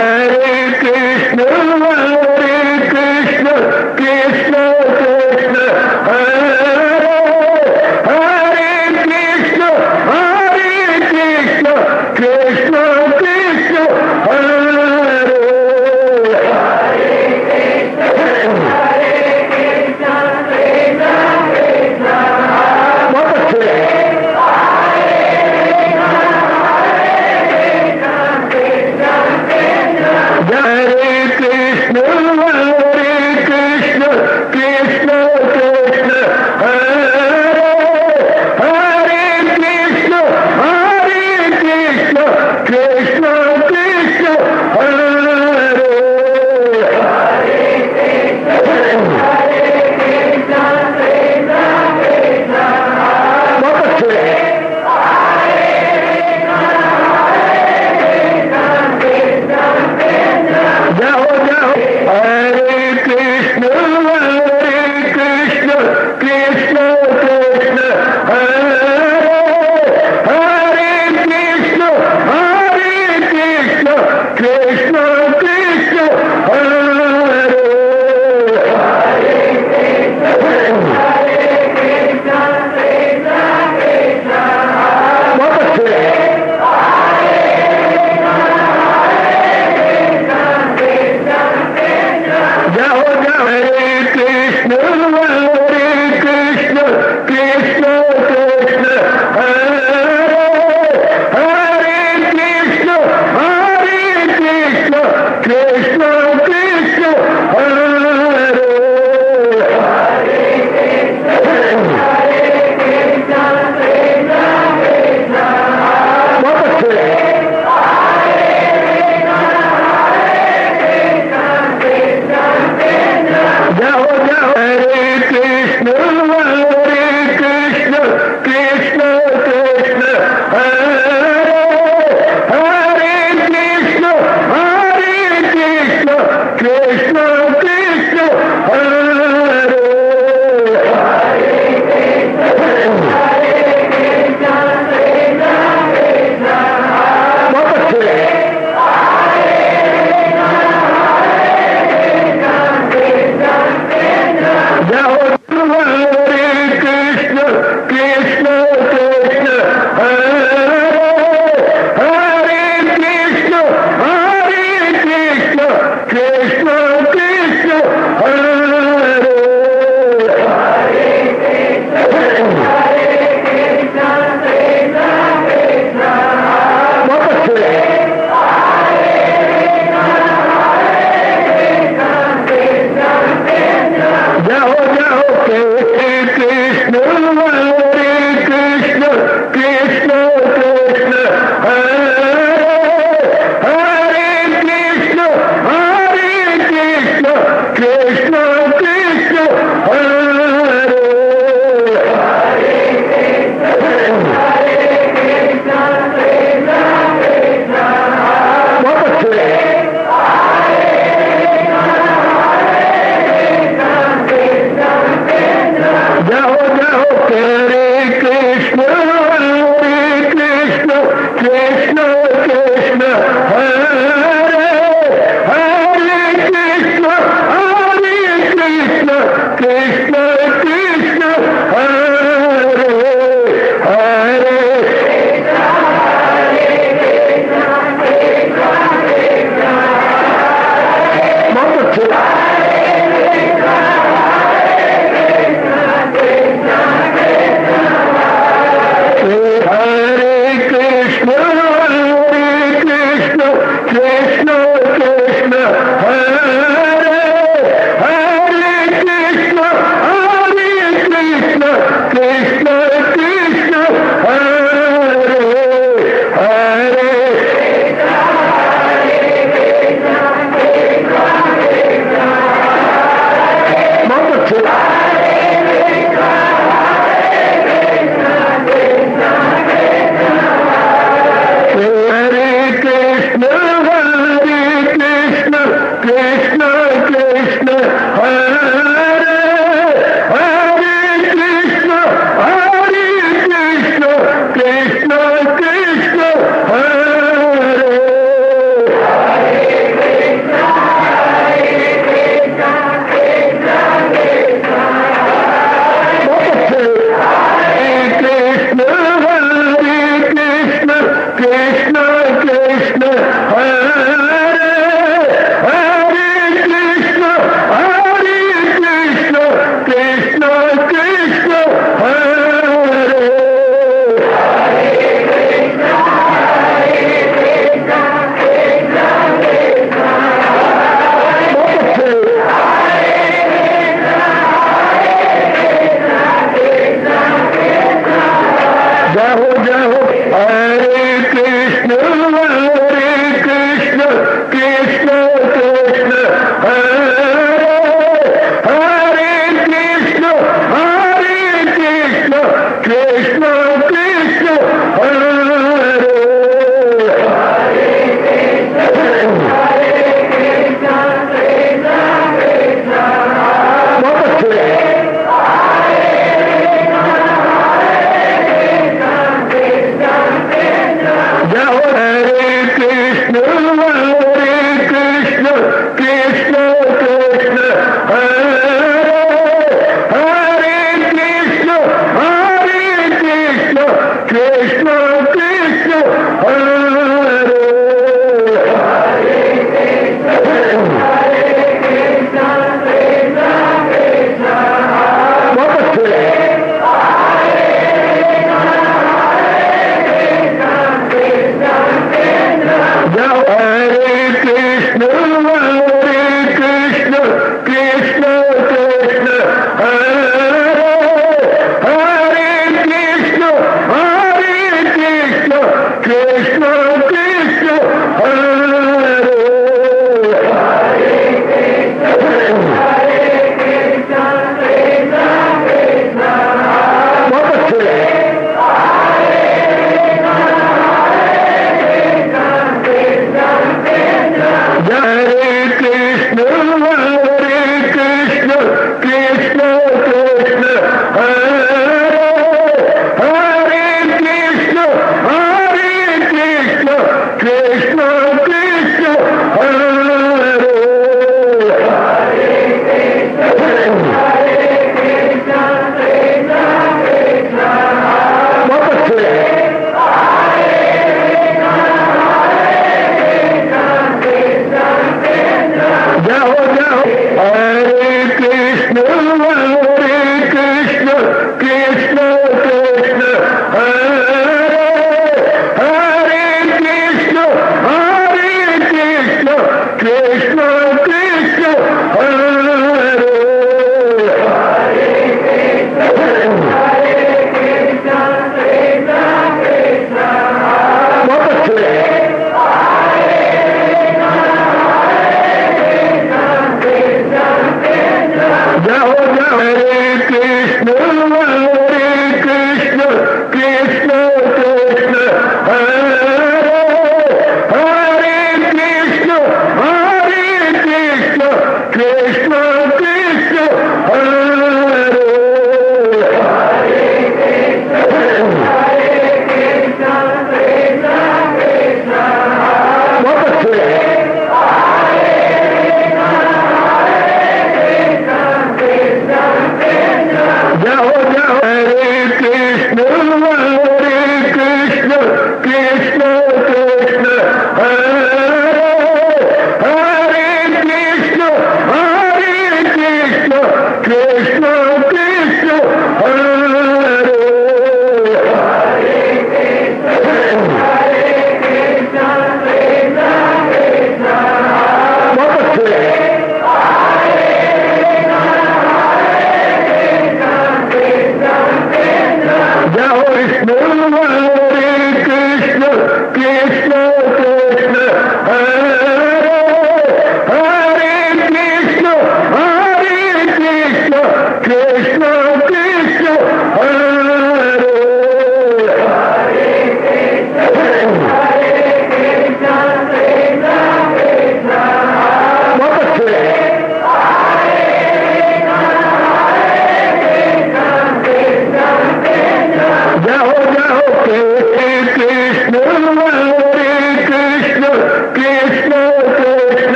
Hare Krishna Krishna Krishna हरे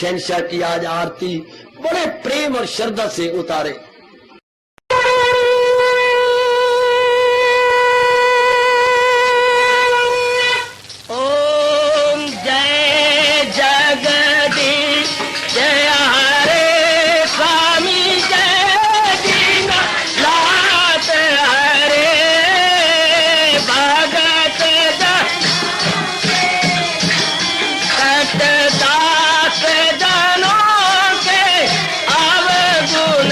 शहंशाह की आज आरती बड़े प्रेम और श्रद्धा से उतारे। ओम जय जगदीश जय हरे स्वामी जय दीनानाथ हरे भगत दास जनों के अवगुण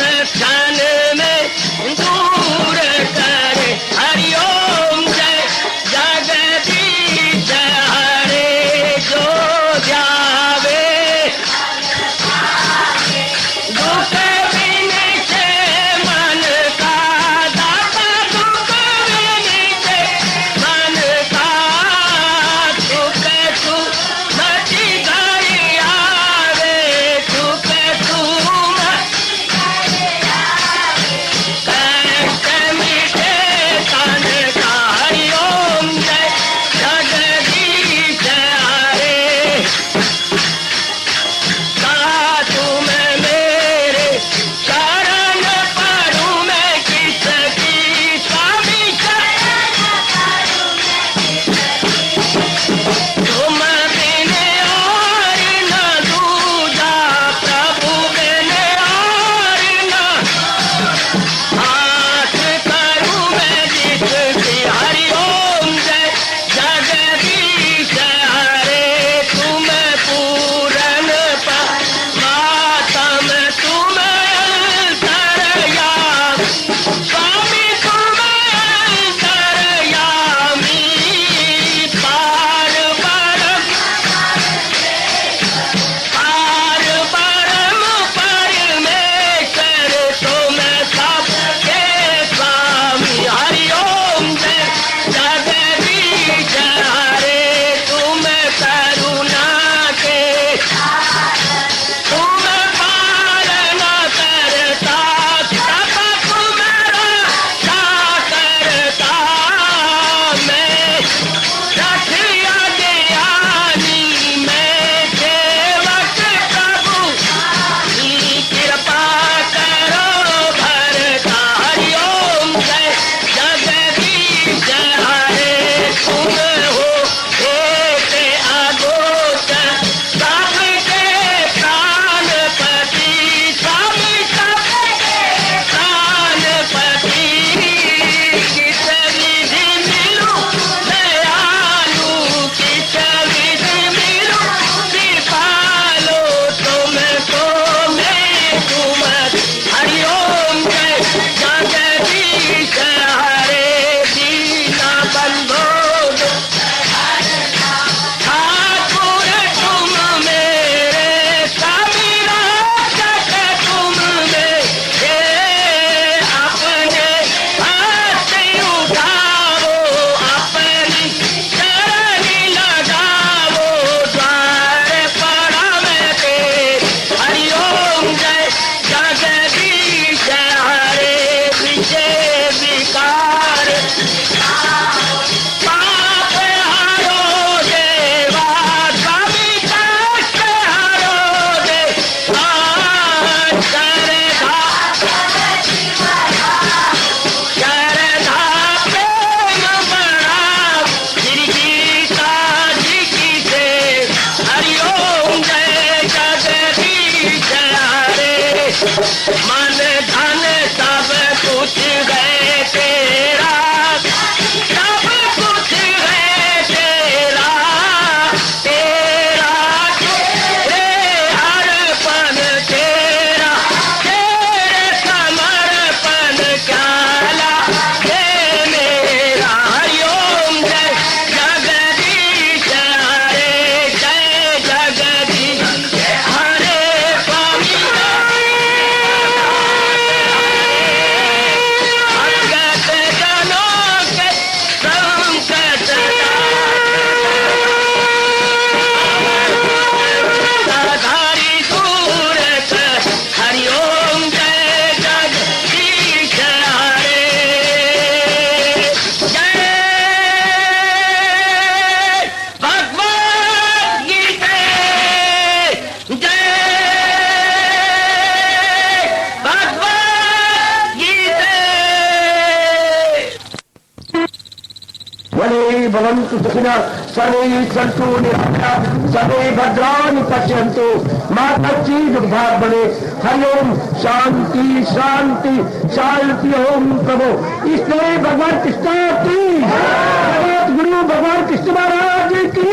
भवन्तु सुखिनः सर्वे सन्तु निरामयाः सर्वे भद्राणि पश्यन्तु मा कश्चित् दुर्भाग् भवेत्। हरि ओम शांति शांति शांति। ओम प्रभु इसलिए भगवान कृष्ण की जगत गुरु भगवान कृष्ण महाराज की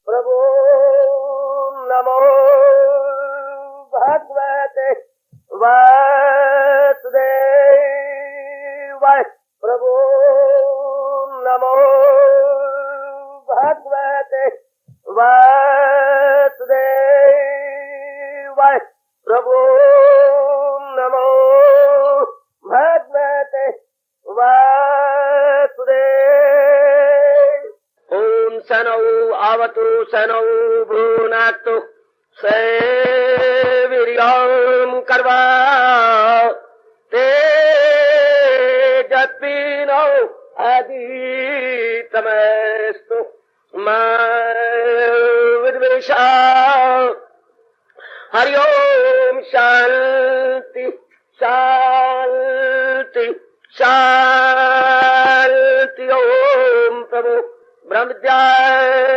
प्रभु नमो भगवते वासुदेवाय। प्रभु नमो भगवते वासुदेवाय। प्रभु नमो भगवते वासुदेव। ओम सनौ आवतु सनौ भ्रूनाक्तु सेवीर्यं कर्वा तेजस्विनो आदितमस्तु मा विद्वेषा। हरि ओम शांति शांति शांति। ओम प्रभु ब्रह्म विद्या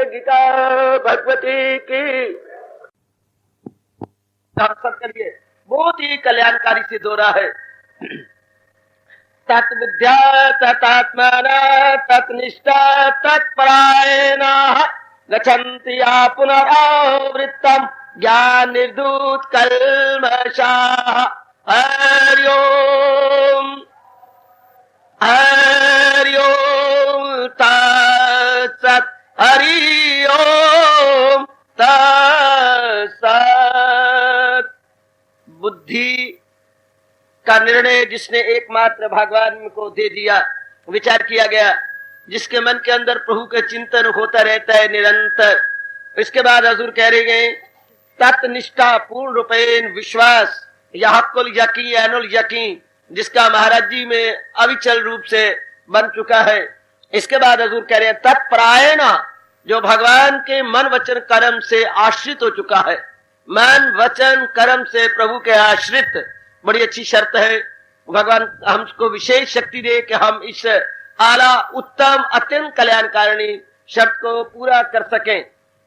गीता भगवती की सब करिए। बहुत ही कल्याणकारी सिद्ध हो रहा है। तत्बुद्ध्या तत्त्माना तत्निष्ठा तत्परायणा गच्छन्ति या पुनरावृत्तम् ज्ञान निर्धूत कल्मषाः। हरि ओम हरि ओम तत्सत्। हरि ओम तत्सत्। बुद्धि का निर्णय जिसने एकमात्र भगवान को दे दिया, विचार किया गया, जिसके मन के अंदर प्रभु के चिंतन होता रहता है निरंतर। इसके बाद हजूर कह रहे हैं तत्निष्ठा पूर्ण रूपेण विश्वास या हक्कुल यकीन अनुल यकीन, जिसका महाराज जी में अविचल रूप से बन चुका है। इसके बाद हजूर कह रहे हैं तत्परायण, जो भगवान के मन वचन कर्म से आश्रित हो चुका है। मन वचन कर्म से प्रभु के आश्रित, बड़ी अच्छी शर्त है। भगवान हमको विशेष शक्ति दे कि हम इस आला उत्तम अत्यंत कल्याणकारिणी शर्त को पूरा कर सकें।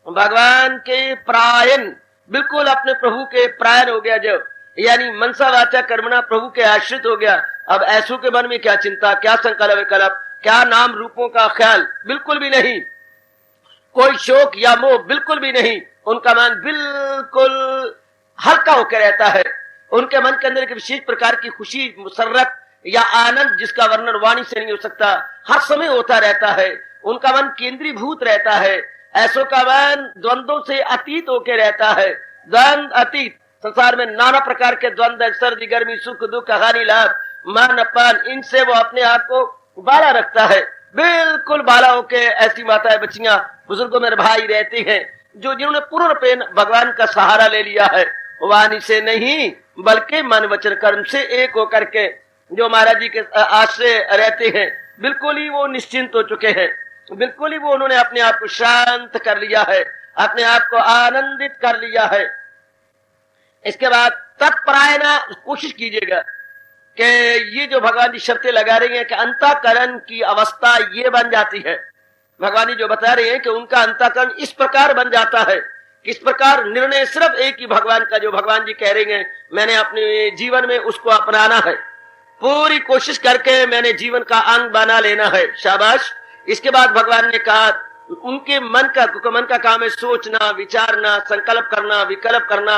भगवान के प्रायण, बिल्कुल अपने प्रभु के प्रायण हो गया जब, यानी मनसा वाचा कर्मणा प्रभु के आश्रित हो गया। अब ऐसों के मन में क्या चिंता, क्या संकल्प विकल्प, क्या नाम रूपों का ख्याल, बिल्कुल भी नहीं। कोई शोक या मोह बिल्कुल भी नहीं। उनका मन बिल्कुल हल्का होकर रहता है। उनके मन के अंदर एक विशेष प्रकार की खुशी, मुसर्रत या आनंद जिसका वर्णन वाणी से नहीं हो सकता, हर समय होता रहता है। उनका मन केंद्रीभूत रहता है। ऐसों का मन द्वंद्वों से अतीत होकर रहता है। द्वंद अतीत, संसार में नाना प्रकार के द्वंद्व, सर्दी गर्मी सुख दुख हानि लाभ मान अपमान, इनसे वो अपने आप को बाला रखता है। बिल्कुल बाला होके ऐसी माताएं बच्चियां बुजुर्गों में भाई रहती हैं जो जिन्होंने पूर्ण रूपेण भगवान का सहारा ले लिया है। वाणी से नहीं बल्कि मन वचन कर्म से एक होकर के जो महाराज जी के आश्रय रहते हैं, बिल्कुल ही वो निश्चिंत हो चुके हैं। बिल्कुल ही वो उन्होंने अपने आप को शांत कर लिया है, अपने आप को आनंदित कर लिया है। इसके बाद तत्परायणा, कोशिश कीजिएगा कि ये जो भगवान जी शर्तें लगा रही हैं कि अंतःकरण की अवस्था ये बन जाती है। भगवान जी जो बता रहे हैं कि उनका अंतःकरण इस प्रकार बन जाता है, किस प्रकार निर्णय सिर्फ एक ही भगवान का, जो भगवान जी कह रहे हैं मैंने अपने जीवन में उसको अपनाना है, पूरी कोशिश करके मैंने जीवन का अंग बना लेना है। शाबाश। इसके बाद भगवान ने कहा उनके मन का काम है सोचना, विचारना, संकल्प करना, विकल्प करना,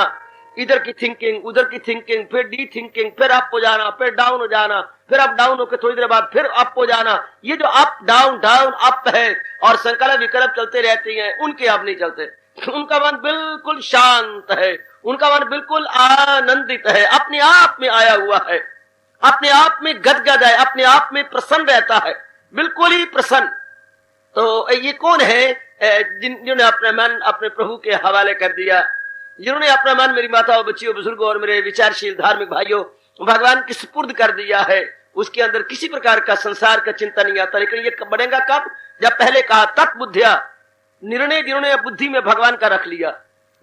इधर की थिंकिंग उधर की थिंकिंग, फिर डी थिंकिंग, फिर अप हो जाना, फिर डाउन हो जाना, फिर अप डाउन होकर थोड़ी देर बाद फिर अप हो जाना। ये जो अप डाउन डाउन अप है और संकल्प विकल्प चलते रहते हैं, उनके अब नहीं चलते। उनका मन बिल्कुल शांत है, उनका मन बिल्कुल आनंदित है, अपने आप में आया हुआ है, अपने आप में गदगद है, अपने आप में प्रसन्न रहता है, बिल्कुल ही प्रसन्न। तो ये कौन है जिन्होंने अपना मन अपने प्रभु के हवाले कर दिया, जिन्होंने अपना मन मेरी माताओं, बच्चियों, बुजुर्गों और मेरे विचारशील धार्मिक भाइयों भगवान के सुपुर्द कर दिया है। उसके अंदर किसी प्रकार का संसार का चिंता नहीं आता। लेकिन ये बढ़ेगा कब? जब पहले कहा तत्बुद्धिया, निर्णय जिन्होंने बुद्धि में भगवान का रख लिया।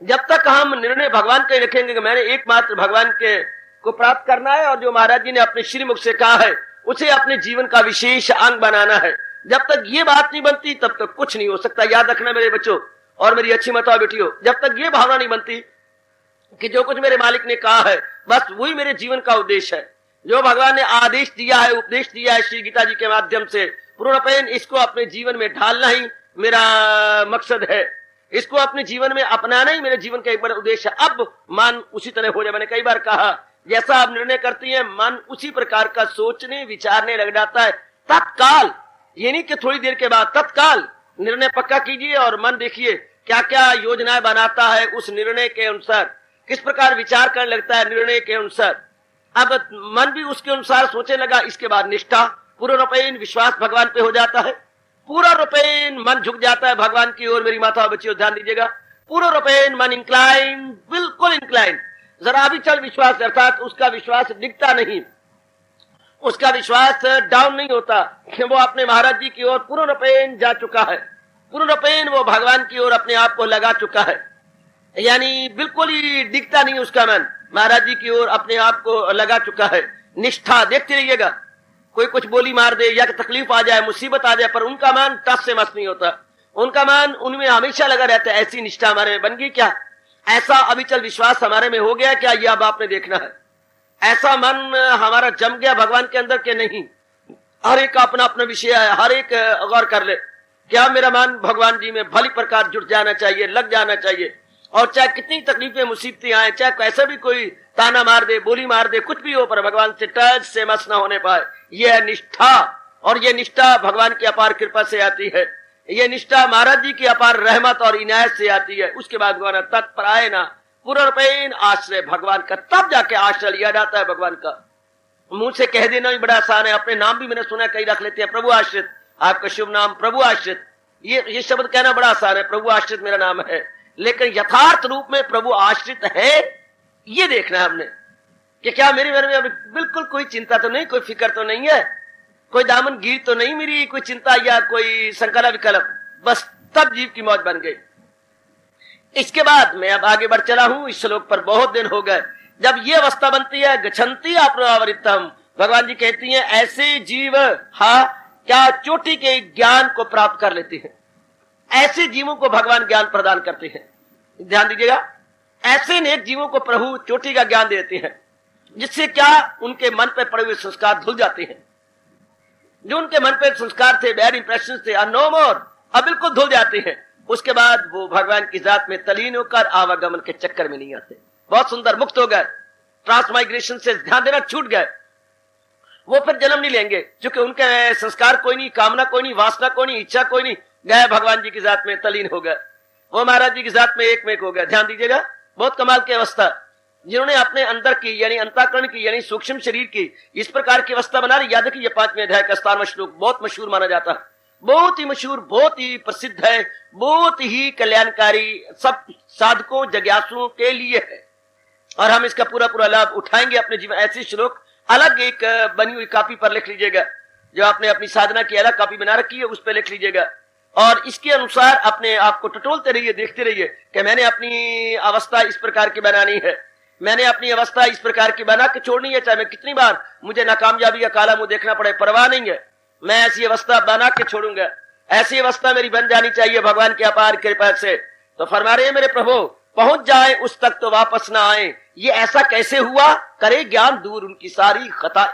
जब तक हम निर्णय भगवान का रखेंगे कि मैंने एकमात्र भगवान के को प्राप्त करना है और जो महाराज जी ने अपने श्रीमुख से कहा है उसे अपने जीवन का विशेष अंग बनाना है, जब तक ये बात नहीं बनती तब तक कुछ नहीं हो सकता। याद रखना मेरे बच्चों और मेरी अच्छी माताओं बेटियों, जब तक ये भावना नहीं बनती कि जो कुछ मेरे मालिक ने कहा है बस वही मेरे जीवन का उद्देश्य है, जो भगवान ने आदेश दिया है, उपदेश दिया है श्री गीता जी के माध्यम से, पूर्णपयन इसको अपने जीवन में ढालना ही मेरा मकसद है, इसको अपने जीवन में अपनाना ही मेरे जीवन का एक बड़ा उद्देश्य है। अब मन उसी तरह हो जाए। मैंने कई बार कहा, जैसा आप निर्णय करती हैं मन उसी प्रकार का सोचने विचारने लग जाता है तत्काल। ये नहीं कि थोड़ी देर के बाद, तत्काल निर्णय पक्का कीजिए और मन देखिए क्या क्या योजनाएं बनाता है उस निर्णय के अनुसार, किस प्रकार विचार करने लगता है निर्णय के अनुसार। अब मन भी उसके अनुसार सोचने लगा, इसके बाद निष्ठा, पूर्ण रूपेण विश्वास भगवान पे हो जाता है, पूरा रूपेण मन झुक जाता है भगवान की ओर। मेरी माता बच्चियों ध्यान दीजिएगा, पूरा रूपेण मन इंक्लाइन, बिल्कुल इंक्लाइन, जरा भी चल विश्वास, अर्थात उसका विश्वास दिखता नहीं, उसका विश्वास डाउन नहीं होता, वो अपने महाराज जी की ओर पूर्ण रूपेण जा चुका है, पूर्ण रूपेण वो भगवान की ओर अपने आप को लगा चुका है, यानी बिल्कुल ही दिखता नहीं उसका मन, महाराज जी की ओर अपने आप को लगा चुका है। निष्ठा, देखते रहिएगा, कोई कुछ बोली मार दे या तकलीफ आ जाए, मुसीबत आ जाए, पर उनका मन टस से मस नहीं होता, उनका मन उनमें हमेशा लगा रहता है। ऐसी निष्ठा हमारे में बन गई क्या? ऐसा अविचल विश्वास हमारे में हो गया क्या? यह अब आपने देखना है। ऐसा मन हमारा जम गया भगवान के अंदर के नहीं? हर एक का अपना अपना विषय है, हर एक गौर कर ले, क्या मेरा मन भगवान जी में भली प्रकार जुट जाना चाहिए, लग जाना चाहिए, और चाहे कितनी तकलीफें मुसीबतें आए, चाहे कैसा भी कोई ताना मार दे, बोली मार दे, कुछ भी हो, पर भगवान से टच से मस न होने पाए। यह है निष्ठा, और यह निष्ठा भगवान की अपार कृपा से आती है, यह निष्ठा महाराज जी की अपार रहमत और इनायत से आती है। उसके बाद भगवान तत्पराय ना पूर्णपेन आश्रय भगवान का, तब जाके आश्रय लिया जाता है भगवान का। मुंह से कह देना भी बड़ा आसान है, अपने नाम भी मैंने सुना कई रख लेते हैं, प्रभु आश्रित, आपका शुभ नाम प्रभु आश्रित, ये शब्द कहना बड़ा आसान है, प्रभु आश्रित मेरा नाम है, लेकिन यथार्थ रूप में प्रभु आश्रित है ये देखना है हमने कि क्या मेरे घर में बिल्कुल कोई चिंता तो नहीं, कोई फिक्र तो नहीं है, कोई दामन गिर तो नहीं मेरी, कोई चिंता या कोई संकल्प विकल्प, बस तब जीव की मौज बन गई। इसके बाद मैं अब आगे बढ़ चला हूं, इस श्लोक पर बहुत दिन हो गए। जब ये अवस्था बनती है गच्छन्ति अपरावृतम, भगवान जी कहती हैं ऐसे जीव क्या चोटी के ज्ञान को प्राप्त कर लेते हैं, ऐसे जीवों को भगवान ज्ञान प्रदान करते हैं। ध्यान दीजिएगा, ऐसे नेक जीवों को प्रभु चोटी का ज्ञान देते हैं, जिससे क्या उनके मन पे पड़े हुए संस्कार धुल जाते हैं, जो उनके मन पे संस्कार थे, बैड इंप्रेशन थे, नो मोर, अब बिल्कुल धुल जाते हैं। उसके बाद वो भगवान की जात में तलीन होकर आवागमन के चक्कर में नहीं आते, बहुत सुंदर मुक्त हो गए, ट्रांसमाइग्रेशन से ध्यान देना छूट गए, वो फिर जन्म नहीं लेंगे, क्योंकि उनके संस्कार कोई नहीं, कामना कोई नहीं, वासना कोई नहीं, इच्छा कोई नहीं, गए भगवान जी की जात में तलीन हो गए, वो महाराज जी की जात में एक हो गए। ध्यान दीजिएगा, बहुत कमाल की अवस्था, जिन्होंने अपने अंदर की यानी अंतःकरण की यानी सूक्ष्म शरीर की इस प्रकार की अवस्था बना ली। याद रखिए 5वें अध्याय का 17वां श्लोक बहुत मशहूर माना जाता है, बहुत ही मशहूर, बहुत ही प्रसिद्ध है, बहुत ही कल्याणकारी सब साधकों जिज्ञासुओं के लिए है, और हम इसका पूरा पूरा लाभ उठाएंगे अपने जीवन। ऐसे श्लोक अलग एक बनी हुई कॉपी पर लिख लीजिएगा, जो आपने अपनी साधना की अलग कॉपी बना रखी है उस पर लिख लीजिएगा, और इसके अनुसार अपने आप को टटोलते रहिए, देखते रहिए कि मैंने अपनी अवस्था इस प्रकार की बनानी है, मैंने अपनी अवस्था इस प्रकार की बना के छोड़नी है, चाहे मैं कितनी बार मुझे नाकामयाबी का काला मुंह देखना पड़े, परवाह नहीं है, मैं ऐसी अवस्था बना के छोड़ूंगा, ऐसी अवस्था मेरी बन जानी चाहिए भगवान की अपार कृपा से। तो फरमा रहे हैं मेरे प्रभु पहुंच जाए उस तक तो वापस ना आए, ये ऐसा कैसे हुआ? करे ज्ञान दूर उनकी सारी खता।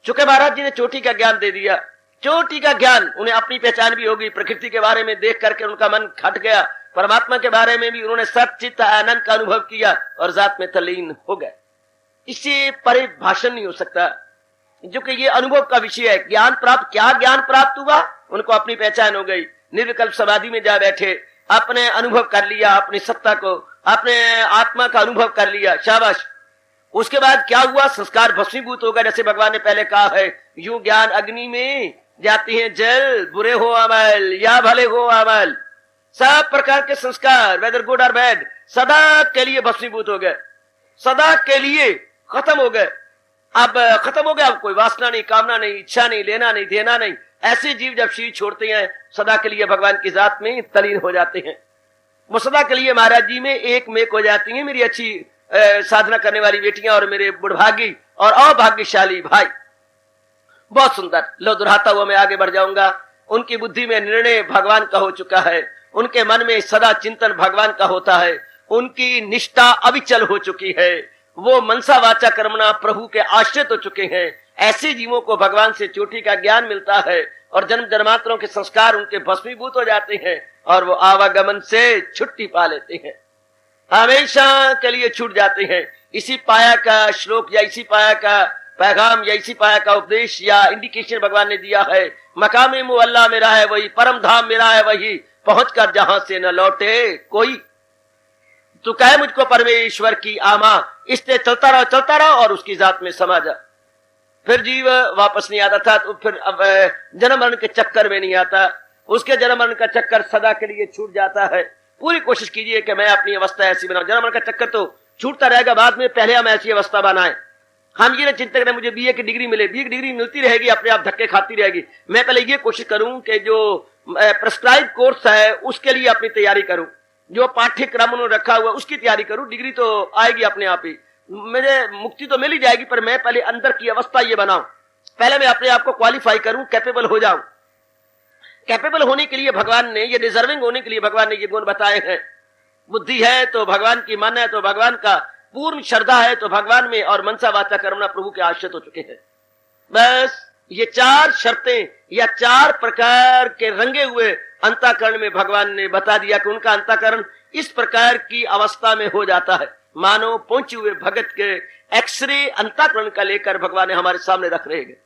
चूंकि महाराज जी ने चोटी का ज्ञान दे दिया, चोटी का ज्ञान, उन्हें अपनी पहचान भी होगी, प्रकृति के बारे में देख करके उनका मन खट गया, परमात्मा के बारे में भी उन्होंने सच्चित आनंद का अनुभव किया और जात में तल्लीन हो गए। इससे परे भाषण नहीं हो सकता, जो कि ये अनुभव का विषय है। ज्ञान प्राप्त, क्या ज्ञान प्राप्त हुआ? उनको अपनी पहचान हो गई, निर्विकल्प समाधि में जा बैठे, अपने अनुभव कर लिया, अपनी सत्ता को, अपने आत्मा का अनुभव कर लिया, शाबाश। उसके बाद क्या हुआ? संस्कार भस्मीभूत हो गए, जैसे भगवान ने पहले कहा है, यूं ज्ञान अग्नि में जाती है जल, बुरे हो अमल या भले हो अमल, सब प्रकार के संस्कार वेदर गुड और बैड सदा के लिए भस्मीभूत हो गए, सदा के लिए खत्म हो गए। अब खत्म हो गया, अब कोई वासना नहीं, कामना नहीं, इच्छा नहीं, लेना नहीं, देना नहीं। ऐसे जीव जब शरीर छोड़ते हैं सदा के लिए भगवान की जात में तलीन हो जाते हैं, वो सदा के लिए महाराज जी में एक हो जाती हैं। मेरी अच्छी साधना करने वाली बेटियां और मेरे बुढ़भागी और अभाग्यशाली भाई, बहुत सुंदर। लो दोहराता हुआ मैं आगे बढ़ जाऊंगा। उनकी बुद्धि में निर्णय भगवान का हो चुका है, उनके मन में सदा चिंतन भगवान का होता है, उनकी निष्ठा अविचल हो चुकी है, वो मनसा वाचा कर्मणा प्रभु के आश्रित हो चुके हैं। ऐसे जीवों को भगवान से चोटी का ज्ञान मिलता है और जन्म जन्मांतरों के संस्कार उनके भस्मीभूत हो जाते हैं और वो आवागमन से छुट्टी पा लेते हैं, हमेशा के लिए छूट जाते हैं। इसी पाया का श्लोक या इसी पाया का पैगाम या इसी पाया का उपदेश या इंडिकेशन भगवान ने दिया है। मकामे मुअल्ला मेरा है वही, परम धाम मेरा है वही, पहुंचकर जहां से न लौटे कोई। तू कहे मुझको परमेश्वर की आमा, इससे चलता रहो और उसकी जात में समा जा। फिर जीव वापस नहीं आता था, तो फिर अब जन्म मरण के चक्कर में नहीं आता, उसके जन्म मरण का चक्कर सदा के लिए छूट जाता है। पूरी कोशिश कीजिए कि मैं अपनी अवस्था ऐसी बनाऊं। जन्म मरण का चक्कर तो छूटता रहेगा बाद में, पहले हम ऐसी अवस्था बनाएं। हम ये चिंता करें मुझे बीए की डिग्री मिले, बीए की डिग्री मिलती रहेगी, अपने आप धक्के खाती रहेगी। मैं पहले ये कोशिश करूं कि जो प्रेस्क्राइब कोर्स है उसके लिए अपनी तैयारी करूं, जो पाठ्यक्रम उन्होंने रखा हुआ उसकी तैयारी करूं। डिग्री तो आएगी अपने आप ही, मुझे मुक्ति तो मिल ही जाएगी, पर मैं पहले अंदर की अवस्था ये बनाऊं, पहले मैं अपने आप को क्वालिफाई करूं, कैपेबल हो जाऊं। कैपेबल होने के लिए भगवान ने, ये डिजर्विंग होने के लिए भगवान ने ये गुण बताए हैं। बुद्धि है तो भगवान की, मन है तो भगवान का, पूर्ण श्रद्धा है तो भगवान में, और मनसा वाचा कर्मणा प्रभु के आश्रित हो चुके हैं। बस ये चार शर्तें या चार प्रकार के रंगे हुए अंतःकरण में भगवान ने बता दिया कि उनका अंतःकरण इस प्रकार की अवस्था में हो जाता है, मानो पहुंचे हुए भगत के एक्सरे अंतःकरण का लेकर भगवान ने हमारे सामने रख रहे हैं।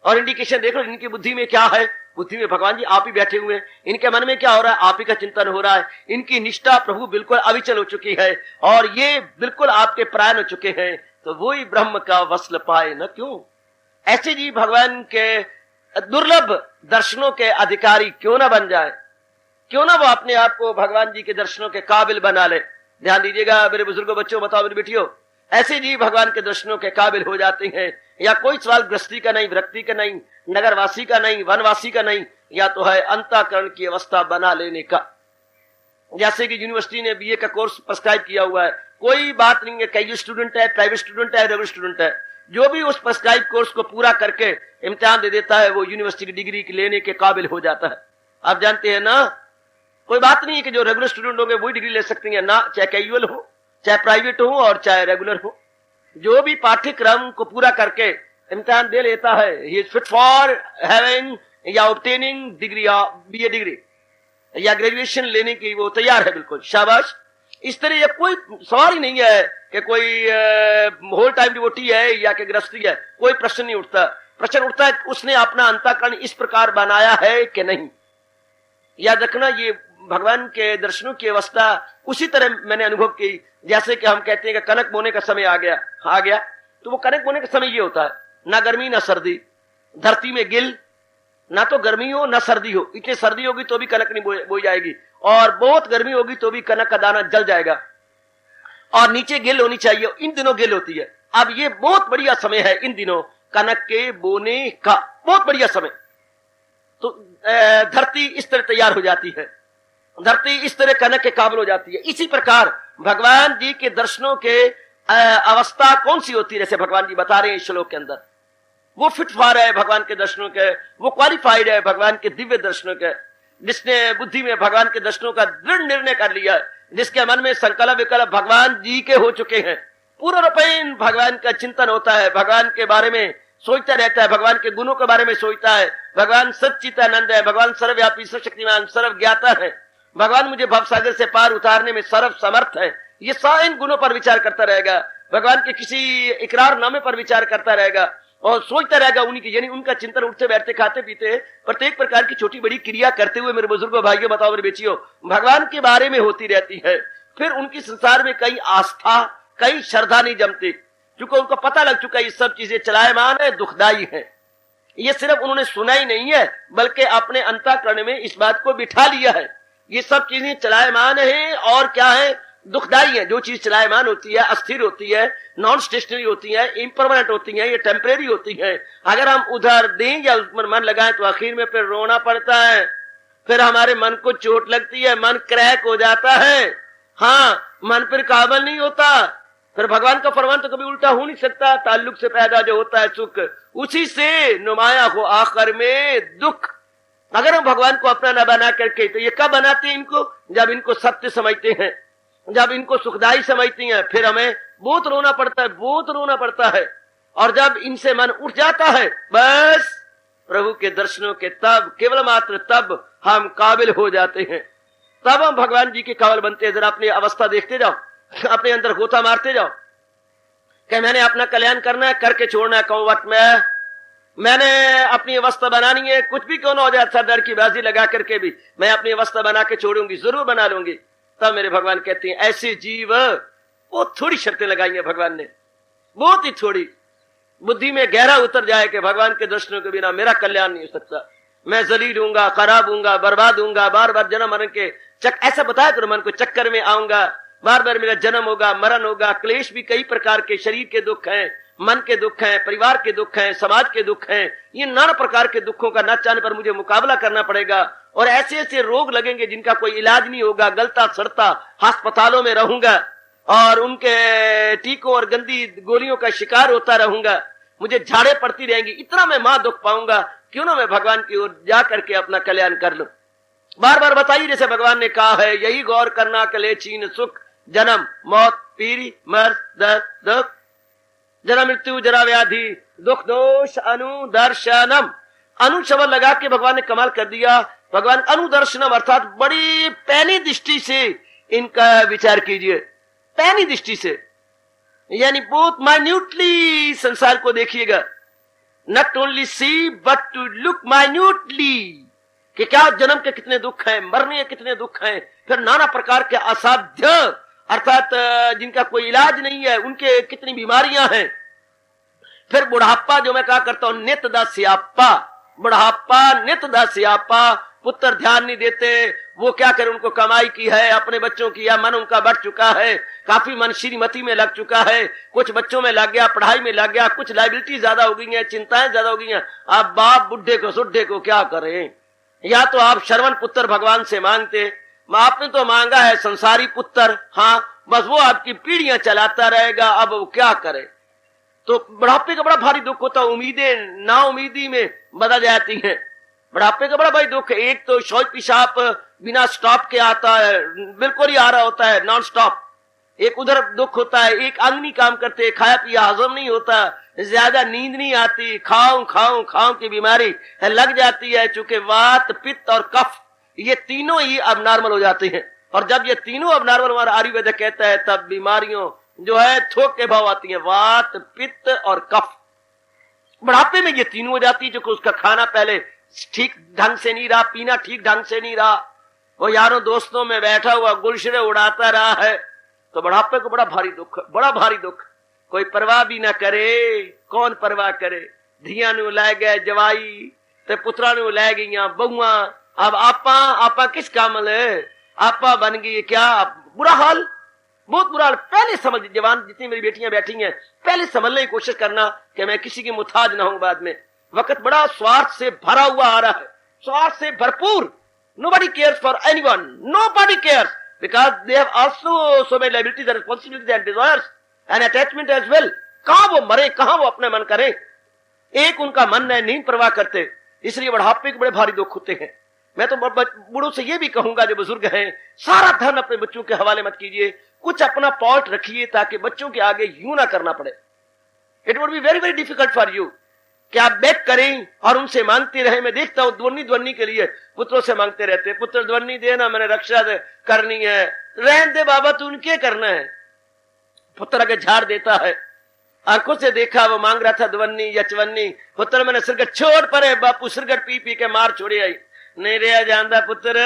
और इंडिकेशन देखो इनकी बुद्धि में क्या है। बुद्धि में भगवान जी आप ही बैठे हुए हैं, इनके मन में क्या हो रहा है, आप ही का चिंतन हो रहा है। इनकी निष्ठा प्रभु बिल्कुल अविचल हो चुकी है और ये बिल्कुल आपके प्राण हो चुके हैं, तो वही ब्रह्म का वस्ल पाए न क्यों। ऐसे जी भगवान के दुर्लभ दर्शनों के अधिकारी क्यों ना बन जाए, क्यों ना वो अपने आप को भगवान जी के दर्शनों के काबिल बना ले। ध्यान दीजिएगा मेरे बुजुर्गों, बच्चों, बताओ मेरी बेटियों, ऐसे जी भगवान के दर्शनों के काबिल हो जाते हैं। या कोई सवाल गृहस्थी का नहीं, विरक्ति का नहीं, नगरवासी का नहीं, वनवासी का नहीं, या तो है अंतःकरण की अवस्था बना लेने का। जैसे कि यूनिवर्सिटी ने बीए का कोर्स प्रेस्क्राइब किया हुआ है, कोई बात नहीं है, कई स्टूडेंट है, प्राइवेट स्टूडेंट है, रेगुलर स्टूडेंट है, जो भी उस प्रेस्क्राइब कोर्स को पूरा करके इम्तिहान दे देता है वो यूनिवर्सिटी की डिग्री लेने के काबिल हो जाता है। आप जानते हैं ना, कोई बात नहीं है कि जो रेगुलर स्टूडेंट होंगे वही डिग्री ले सकते हैं ना, चाहे कैजुअल हो, चाहे प्राइवेट हो और चाहे रेगुलर हो। जो भी पाठ्यक्रम को पूरा करके इम्तिहान दे लेता है, he is fit for having या ऑब्टेनिंग डिग्री, बीए डिग्री या ग्रेजुएशन लेने की वो तैयार है, बिल्कुल शाबाश। इस तरह कोई सवाल ही नहीं है कि कोई होल टाइम डिवोटी है या कि गृहस्थी है, कोई प्रश्न नहीं उठता। प्रश्न उठता है उसने अपना अंतःकरण इस प्रकार बनाया है कि नहीं। याद रखना, ये भगवान के दर्शनों की अवस्था उसी तरह मैंने अनुभव की जैसे कि हम कहते हैं कि कनक बोने का समय आ गया, तो वो कनक बोने का समय ये होता है, ना गर्मी ना सर्दी, धरती में गिल, ना तो गर्मी हो ना सर्दी हो। इतनी सर्दी होगी तो भी कनक नहीं बोई जाएगी, और बहुत गर्मी होगी तो भी कनक का दाना जल जाएगा, और नीचे गिल होनी चाहिए, इन दिनों गिल होती है। अब ये बहुत बढ़िया समय है इन दिनों कनक के बोने का, बहुत बढ़िया समय। तो धरती इस तरह तैयार हो जाती है, धरती इस तरह कनक के काबिल हो जाती है। इसी प्रकार भगवान जी के दर्शनों के अवस्था कौन सी होती है, जैसे भगवान जी बता रहे हैं इस श्लोक के अंदर, वो फिट फॉर है भगवान के दर्शनों के, वो क्वालिफाइड है भगवान के दिव्य दर्शनों के। जिसने बुद्धि में भगवान के दर्शनों का दृढ़ निर्णय कर लिया है, जिसके मन में संकल्प विकल्प भगवान जी के हो चुके हैं, पूरा रूपेण भगवान का चिंतन होता है, भगवान के बारे में सोचता रहता है, भगवान के गुणों के बारे में सोचता है, भगवान सच्चिदानंद है, भगवान सर्वव्यापी सर्वशक्तिमान सर्वज्ञाता है, भगवान मुझे भवसागर से पार उतारने में सर्व समर्थ है। ये सारे इन गुणों पर विचार करता रहेगा, भगवान के किसी इकरारनामे पर विचार करता रहेगा और सोचता रहेगा उन्हीं की, यानी उनका चिंतन उठते बैठते खाते पीते प्रत्येक प्रकार की छोटी बड़ी क्रिया करते हुए मेरे बुजुर्गों भाइयों बताओ मेरे बेटियों भगवान के बारे में होती रहती है। फिर उनकी संसार में कई आस्था कई श्रद्धा नहीं जमती, क्योंकि उनको पता लग चुका है ये सब चीजें चलायमान है, दुखदायी है। ये सिर्फ उन्होंने सुना ही नहीं है बल्कि अपने अंतःकरण में इस बात को बिठा लिया है, ये सब चीजें चलायमान है और क्या है, दुखदायी है। जो चीज चलायमान होती है, अस्थिर होती है, नॉन स्टेशनरी होती है, इम्परमानेंट होती है, ये टेम्परेरी होती है। अगर हम उधर दें या उसमें मन लगाएं तो आखिर में फिर रोना पड़ता है, फिर हमारे मन को चोट लगती है, मन क्रैक हो जाता है। हाँ, मन फिर काबल नहीं होता, फिर भगवान का फरमान तो कभी उल्टा हो नहीं सकता। ताल्लुक से पैदा जो होता है सुख, उसी से नुमाया हो आखिर में दुख। अगर हम भगवान को अपना न बना करके, तो ये कब बनाते हैं इनको? जब इनको सत्य समझते हैं, जब इनको सुखदायी समझती हैं, फिर हमें बहुत रोना पड़ता है, बहुत रोना पड़ता है। और जब इनसे मन उठ जाता है, बस प्रभु के दर्शनों के तब, केवल मात्र तब हम काबिल हो जाते हैं, तब हम भगवान जी के काबिल बनते हैं। जरा अपनी अवस्था देखते जाओ, अपने अंदर गोता मारते जाओ कि मैंने अपना कल्याण करना है, करके छोड़ना है। कहूं वक्त में मैंने अपनी अवस्था बनानी है, कुछ भी क्यों ना हो जाए, सरदार की बाजी लगा करके भी मैं अपनी अवस्था बना के छोड़ूंगी, जरूर बना लूंगी। तब मेरे भगवान कहते हैं ऐसे जीव, बहुत थोड़ी शर्तें लगाई हैं भगवान ने, बहुत ही थोड़ी, बुद्धि में गहरा उतर जाए कि भगवान के दर्शनों के बिना मेरा कल्याण नहीं हो सकता, मैं जलील हूंगा, खराब हूंगा, बर्बाद हूंगा, बार बार जन्म मरण के ऐसा बताया करो मन को, चक्कर में आऊंगा, बार बार मेरा जन्म होगा, मरण होगा, क्लेश भी कई प्रकार के, शरीर के दुख हैं, मन के दुख हैं, परिवार के दुख हैं, समाज के दुख हैं, ये नाना प्रकार के दुखों का न चाहने पर मुझे मुकाबला करना पड़ेगा। और ऐसे ऐसे रोग लगेंगे जिनका कोई इलाज नहीं होगा, गलता सड़ता अस्पतालों में रहूंगा और उनके टीकों और गंदी गोलियों का शिकार होता रहूंगा, मुझे झाड़े पड़ती रहेंगी, इतना मैं मां दुख पाऊंगा, क्यों ना मैं भगवान की ओर जा करके अपना कल्याण कर लूं। बार बार बताइए, जैसे भगवान ने कहा है, यही गौर करना कले छीन सुख, जन्म मौत पीरी मर दर्द दुख, जन्म मृत्यु जरा व्याधि दुख दोष अनुदर्शनम। अनु शब्द लगा के भगवान ने कमाल कर दिया। भगवान अनुदर्शनम अर्थात बड़ी पैनी दृष्टि से इनका विचार कीजिए, पैनी दृष्टि से, यानी बहुत माइन्यूटली संसार को देखिएगा। Not only see but to look minutely कि क्या जन्म के कितने दुख हैं, मरने के कितने दुख हैं, फिर नाना प्रकार के असाध्य अर्थात जिनका कोई इलाज नहीं है, उनके कितनी बीमारियां हैं। फिर बुढ़ापा, जो मैं कहा करता हूं नित दास्यापा, बुढ़ापा नित दास्यापा, पुत्र ध्यान नहीं देते, वो क्या करें, उनको कमाई की है, अपने बच्चों की, या मन उनका बढ़ चुका है, काफी मन श्रीमती में लग चुका है, कुछ बच्चों में लग गया, पढ़ाई में लग गया, कुछ लाइबिलिटी ज्यादा हो गई है, चिंताएं ज्यादा हो गई हैं। अब बाप बुढ़े को सुड्ढे को क्या करें? या तो आप श्रवण पुत्र भगवान से मांगते, आपने तो मांगा है संसारी पुत्र, हाँ बस वो आपकी पीढ़ियां चलाता रहेगा, अब वो क्या करे। तो बुढ़ापे का बड़ा भारी दुख होता है, उम्मीदें ना उम्मीदी में बदल जाती हैं। बुढ़ापे का बड़ा भारी दुख है। एक तो शौच पेशाब बिना स्टॉप के आता है, बिल्कुल ही आ रहा होता है नॉन स्टॉप। एक उधर दुख होता है, एक अंग नहीं काम करते, खाया पिया हजम नहीं होता, ज्यादा नींद नहीं आती, खाऊं खाऊं खाऊं की बीमारी लग जाती है। चूंकि वात पित्त और कफ ये तीनों ही अब नॉर्मल हो जाते हैं, और जब ये तीनों अब नॉर्मल हमारा आयुर्वेद कहता है, तब बीमारियों जो है थोक के भाव आती है, वात पित्त और कफ। बुढ़ापे में ये तीनों हो जाती है, जो उसका खाना पहले ठीक ढंग से नहीं रहा, पीना ठीक ढंग से नहीं रहा, वो यारों दोस्तों में बैठा हुआ गुलशरे उड़ाता रहा है, तो बुढ़ापे को बड़ा भारी दुख, बड़ा भारी दुख। कोई परवाह भी ना करे, कौन परवाह करे। धिया नु लै गए जवाई, ते पुत्रा नु लै गई बहुआ, अब आपा किस कामल है, आपा बन गई क्या? बुरा हाल, बहुत बुरा हाल। पहले समझ, जवान जितनी मेरी बेटियां बैठी हैं, पहले समझने की कोशिश करना कि मैं किसी की मुताज ना हूं बाद में। वक्त बड़ा स्वार्थ से भरा हुआ आ रहा है, स्वार्थ से भरपूर। Nobody cares for anyone, nobody cares, because they have also so many liabilities and responsibilities and desires and attachment as well. कहां वो मरे, कहां वो अपने मन करे, एक उनका मन है, नहीं परवाह करते। इसलिए बुढ़ापे के बड़े भारी दुख होते हैं। मैं तो बूढ़ों से ये भी कहूंगा, जो बुजुर्ग हैं, सारा धन अपने बच्चों के हवाले मत कीजिए, कुछ अपना पॉट रखिए ताकि बच्चों के आगे यूं ना करना पड़े। It would be very very difficult for you कि आप बेग करें और उनसे मांगते रहे। मैं देखता हूं ध्वनि के लिए पुत्रों से मांगते रहते, पुत्र ध्वनि देना, मैंने रक्षा करनी है। रहने दे बाबा, तू उनके करना है। पुत्र अगर झाड़ देता है, आंखों से देखा वो मांग रहा था ध्वनि यचवन्नी, पुत्र मैंने सिरगट छोड़ परे, बापू सिरगट पी पी के मार छोड़े आई, नहीं रहा जानता पुत्र।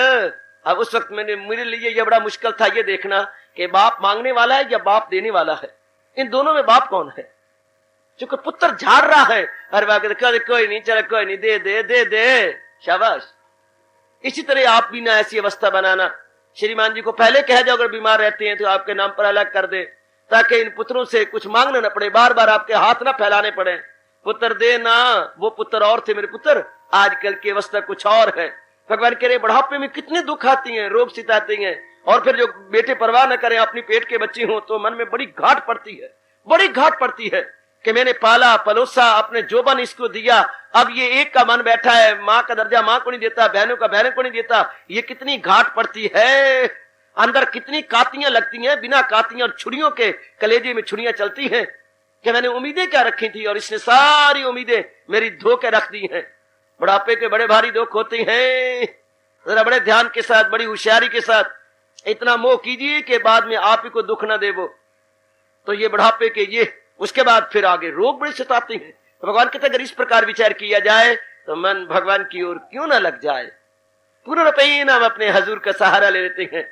अब उस वक्त मेरे लिए यह बड़ा मुश्किल था ये देखना कि बाप मांगने वाला है या बाप देने वाला है, इन दोनों में बाप कौन है। क्योंकि पुत्र झाड़ रहा है, हर बाप कहते कोई नहीं, चलो कोई नहीं, दे दे दे दे, शाबाश। इसी तरह आप भी ना ऐसी अवस्था बनाना। श्रीमान जी को पहले कह जाओ, अगर बीमार रहते हैं तो आपके नाम पर अलग कर दे, ताकि इन पुत्रों से कुछ मांगना न पड़े, बार बार आपके हाथ ना फैलाने पड़े। पुत्र दे ना, वो पुत्र और थे मेरे पुत्र, आजकल की अवस्था कुछ और है। भगवान कह रहे बुढ़ापे में कितने दुख आती हैं, रोग सिताते हैं, और फिर जो बेटे परवाह न करें, अपनी पेट के बच्चे हों, तो मन में बड़ी घाट पड़ती है, बड़ी घाट पड़ती है कि मैंने पाला पलोसा, अपने जोबन इसको दिया, अब ये एक का मन बैठा है, माँ का दर्जा माँ को नहीं देता, बहनों का बहनों को नहीं देता। ये कितनी घाट पड़ती है, अंदर कितनी कातियां लगती हैं, बिना कातियां और छुरियों के कलेजे में छुरियां चलती हैं कि मैंने उम्मीदें क्या रखी थी और इसने सारी उम्मीदें मेरी धो के रख दी हैं। बुढ़ापे के बड़े भारी दुख होते हैं, जरा बड़े ध्यान के साथ, बड़ी होशियारी के साथ इतना मोह कीजिए कि बाद में आप ही को दुख ना दे वो। तो ये बुढ़ापे के ये, उसके बाद फिर आगे रोग बड़े सताते हैं। तो भगवान कहते अगर इस प्रकार विचार किया जाए तो मन भगवान की ओर क्यों ना लग जाए। पूर्णतः हम अपने हजूर का सहारा ले लेते हैं।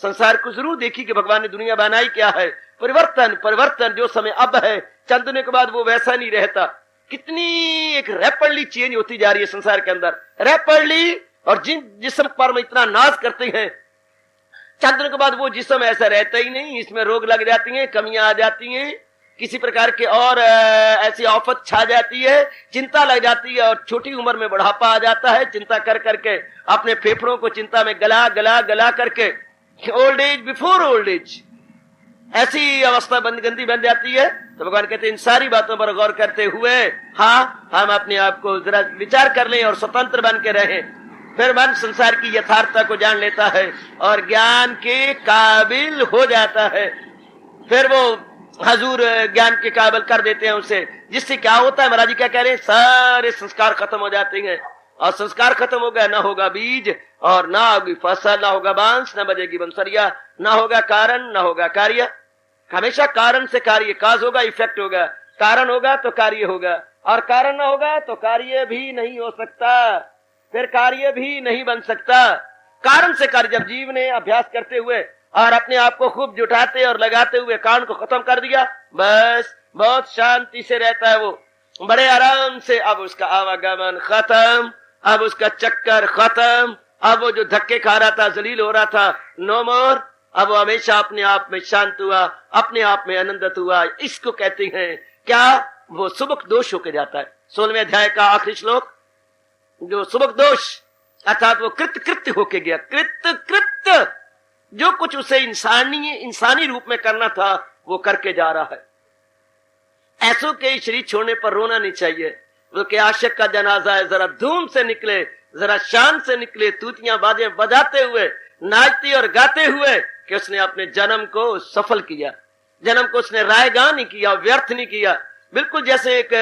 संसार को जरूर देखी कि भगवान ने दुनिया बनाई क्या है, परिवर्तन परिवर्तन जो समय अब है, चंद दिनों के बाद वो वैसा नहीं रहता। कितनी एक रैपिडली चेंज होती जा रही है संसार के अंदर, रैपिडली। और जिन जिस्म पर हम इतना नाज करते हैं, चंद दिनों के बाद वो जिस्म ऐसा रहता ही नहीं, इसमें रोग लग जाती हैं, कमियां आ जाती हैं, किसी प्रकार के और ऐसी आफत छा जाती है, चिंता लग जाती है और छोटी उम्र में बुढ़ापा आ जाता है। चिंता कर करके अपने फेफड़ों को चिंता में गला गला गला करके old age before old age, ऐसी अवस्था गंदी बन जाती है। तो भगवान कहते हैं इन सारी बातों पर गौर करते हुए हाँ हम अपने आप को जरा विचार कर लें और स्वतंत्र बन के रहें। फिर मन संसार की यथार्थता को जान लेता है और ज्ञान के काबिल हो जाता है। फिर वो हजूर ज्ञान के काबिल कर देते हैं उसे, जिससे क्या होता है, महाराज जी क्या कह रहे हैं, सारे संस्कार खत्म हो जाते हैं। और संस्कार खत्म हो गया, ना होगा बीज और ना होगी फसल, ना होगा बांस, ना बजेगी बंसरिया, ना होगा कारण, ना होगा कार्य। हमेशा कारण से कार्य, काज होगा इफेक्ट होगा, कारण होगा तो कार्य होगा, और कारण ना होगा तो कार्य भी नहीं हो सकता, फिर कार्य भी नहीं बन सकता। कारण से कार्य, जब जीव ने अभ्यास करते हुए और अपने आप को खूब जुटाते और लगाते हुए कारण को खत्म कर दिया, बस बहुत शांति से रहता है वो, बड़े आराम से। अब उसका आवागमन खत्म, अब उसका चक्कर खत्म, अब वो जो धक्के खा रहा था, जलील हो रहा था, नो मोर। अब वो हमेशा अपने आप में शांत हुआ, अपने आप में आनंदित हुआ। इसको कहते हैं क्या, वो सुबक दोष होके जाता है। 16वें अध्याय का आखिरी श्लोक, जो सुबक दोष अर्थात वो कृत्य होके गया, कृत्य जो कुछ उसे इंसानी रूप में करना था वो करके जा रहा है। ऐसों के शरीर छोड़ने पर रोना नहीं चाहिए, वो के आशिक का जनाजा है, जरा धूम से निकले, जरा शान से निकले, तूतियां बाजे बजाते हुए, नाचते और गाते हुए कि उसने अपने जन्म को सफल किया, जन्म को उसने रायगा नहीं किया, व्यर्थ नहीं किया। बिल्कुल जैसे एक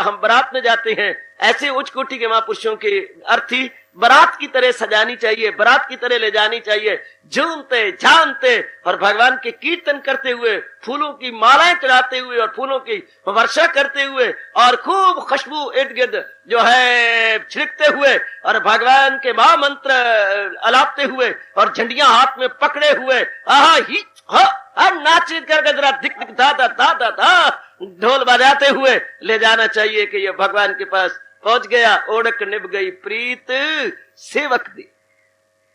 हम बारात में जाते हैं, ऐसे उच्च कोटि के महापुरुषों की अर्थी बारात की तरह सजानी चाहिए, बारात की तरह ले जानी चाहिए, झूमते झामते और भगवान के कीर्तन करते हुए, फूलों की मालाएं चढ़ाते हुए और फूलों की वर्षा करते हुए और खूब खुशबू इर्द गिर्द जो है छिड़कते हुए और भगवान के महामंत्र अलापते हुए और झंडियां हाथ में पकड़े हुए नाच करके जरा दिक दिक धा धा धा धा धा ढोल बजाते हुए ले जाना चाहिए कि ये भगवान के पास पहुंच गया। ओढ़क निभ गई प्रीत सेवक दी,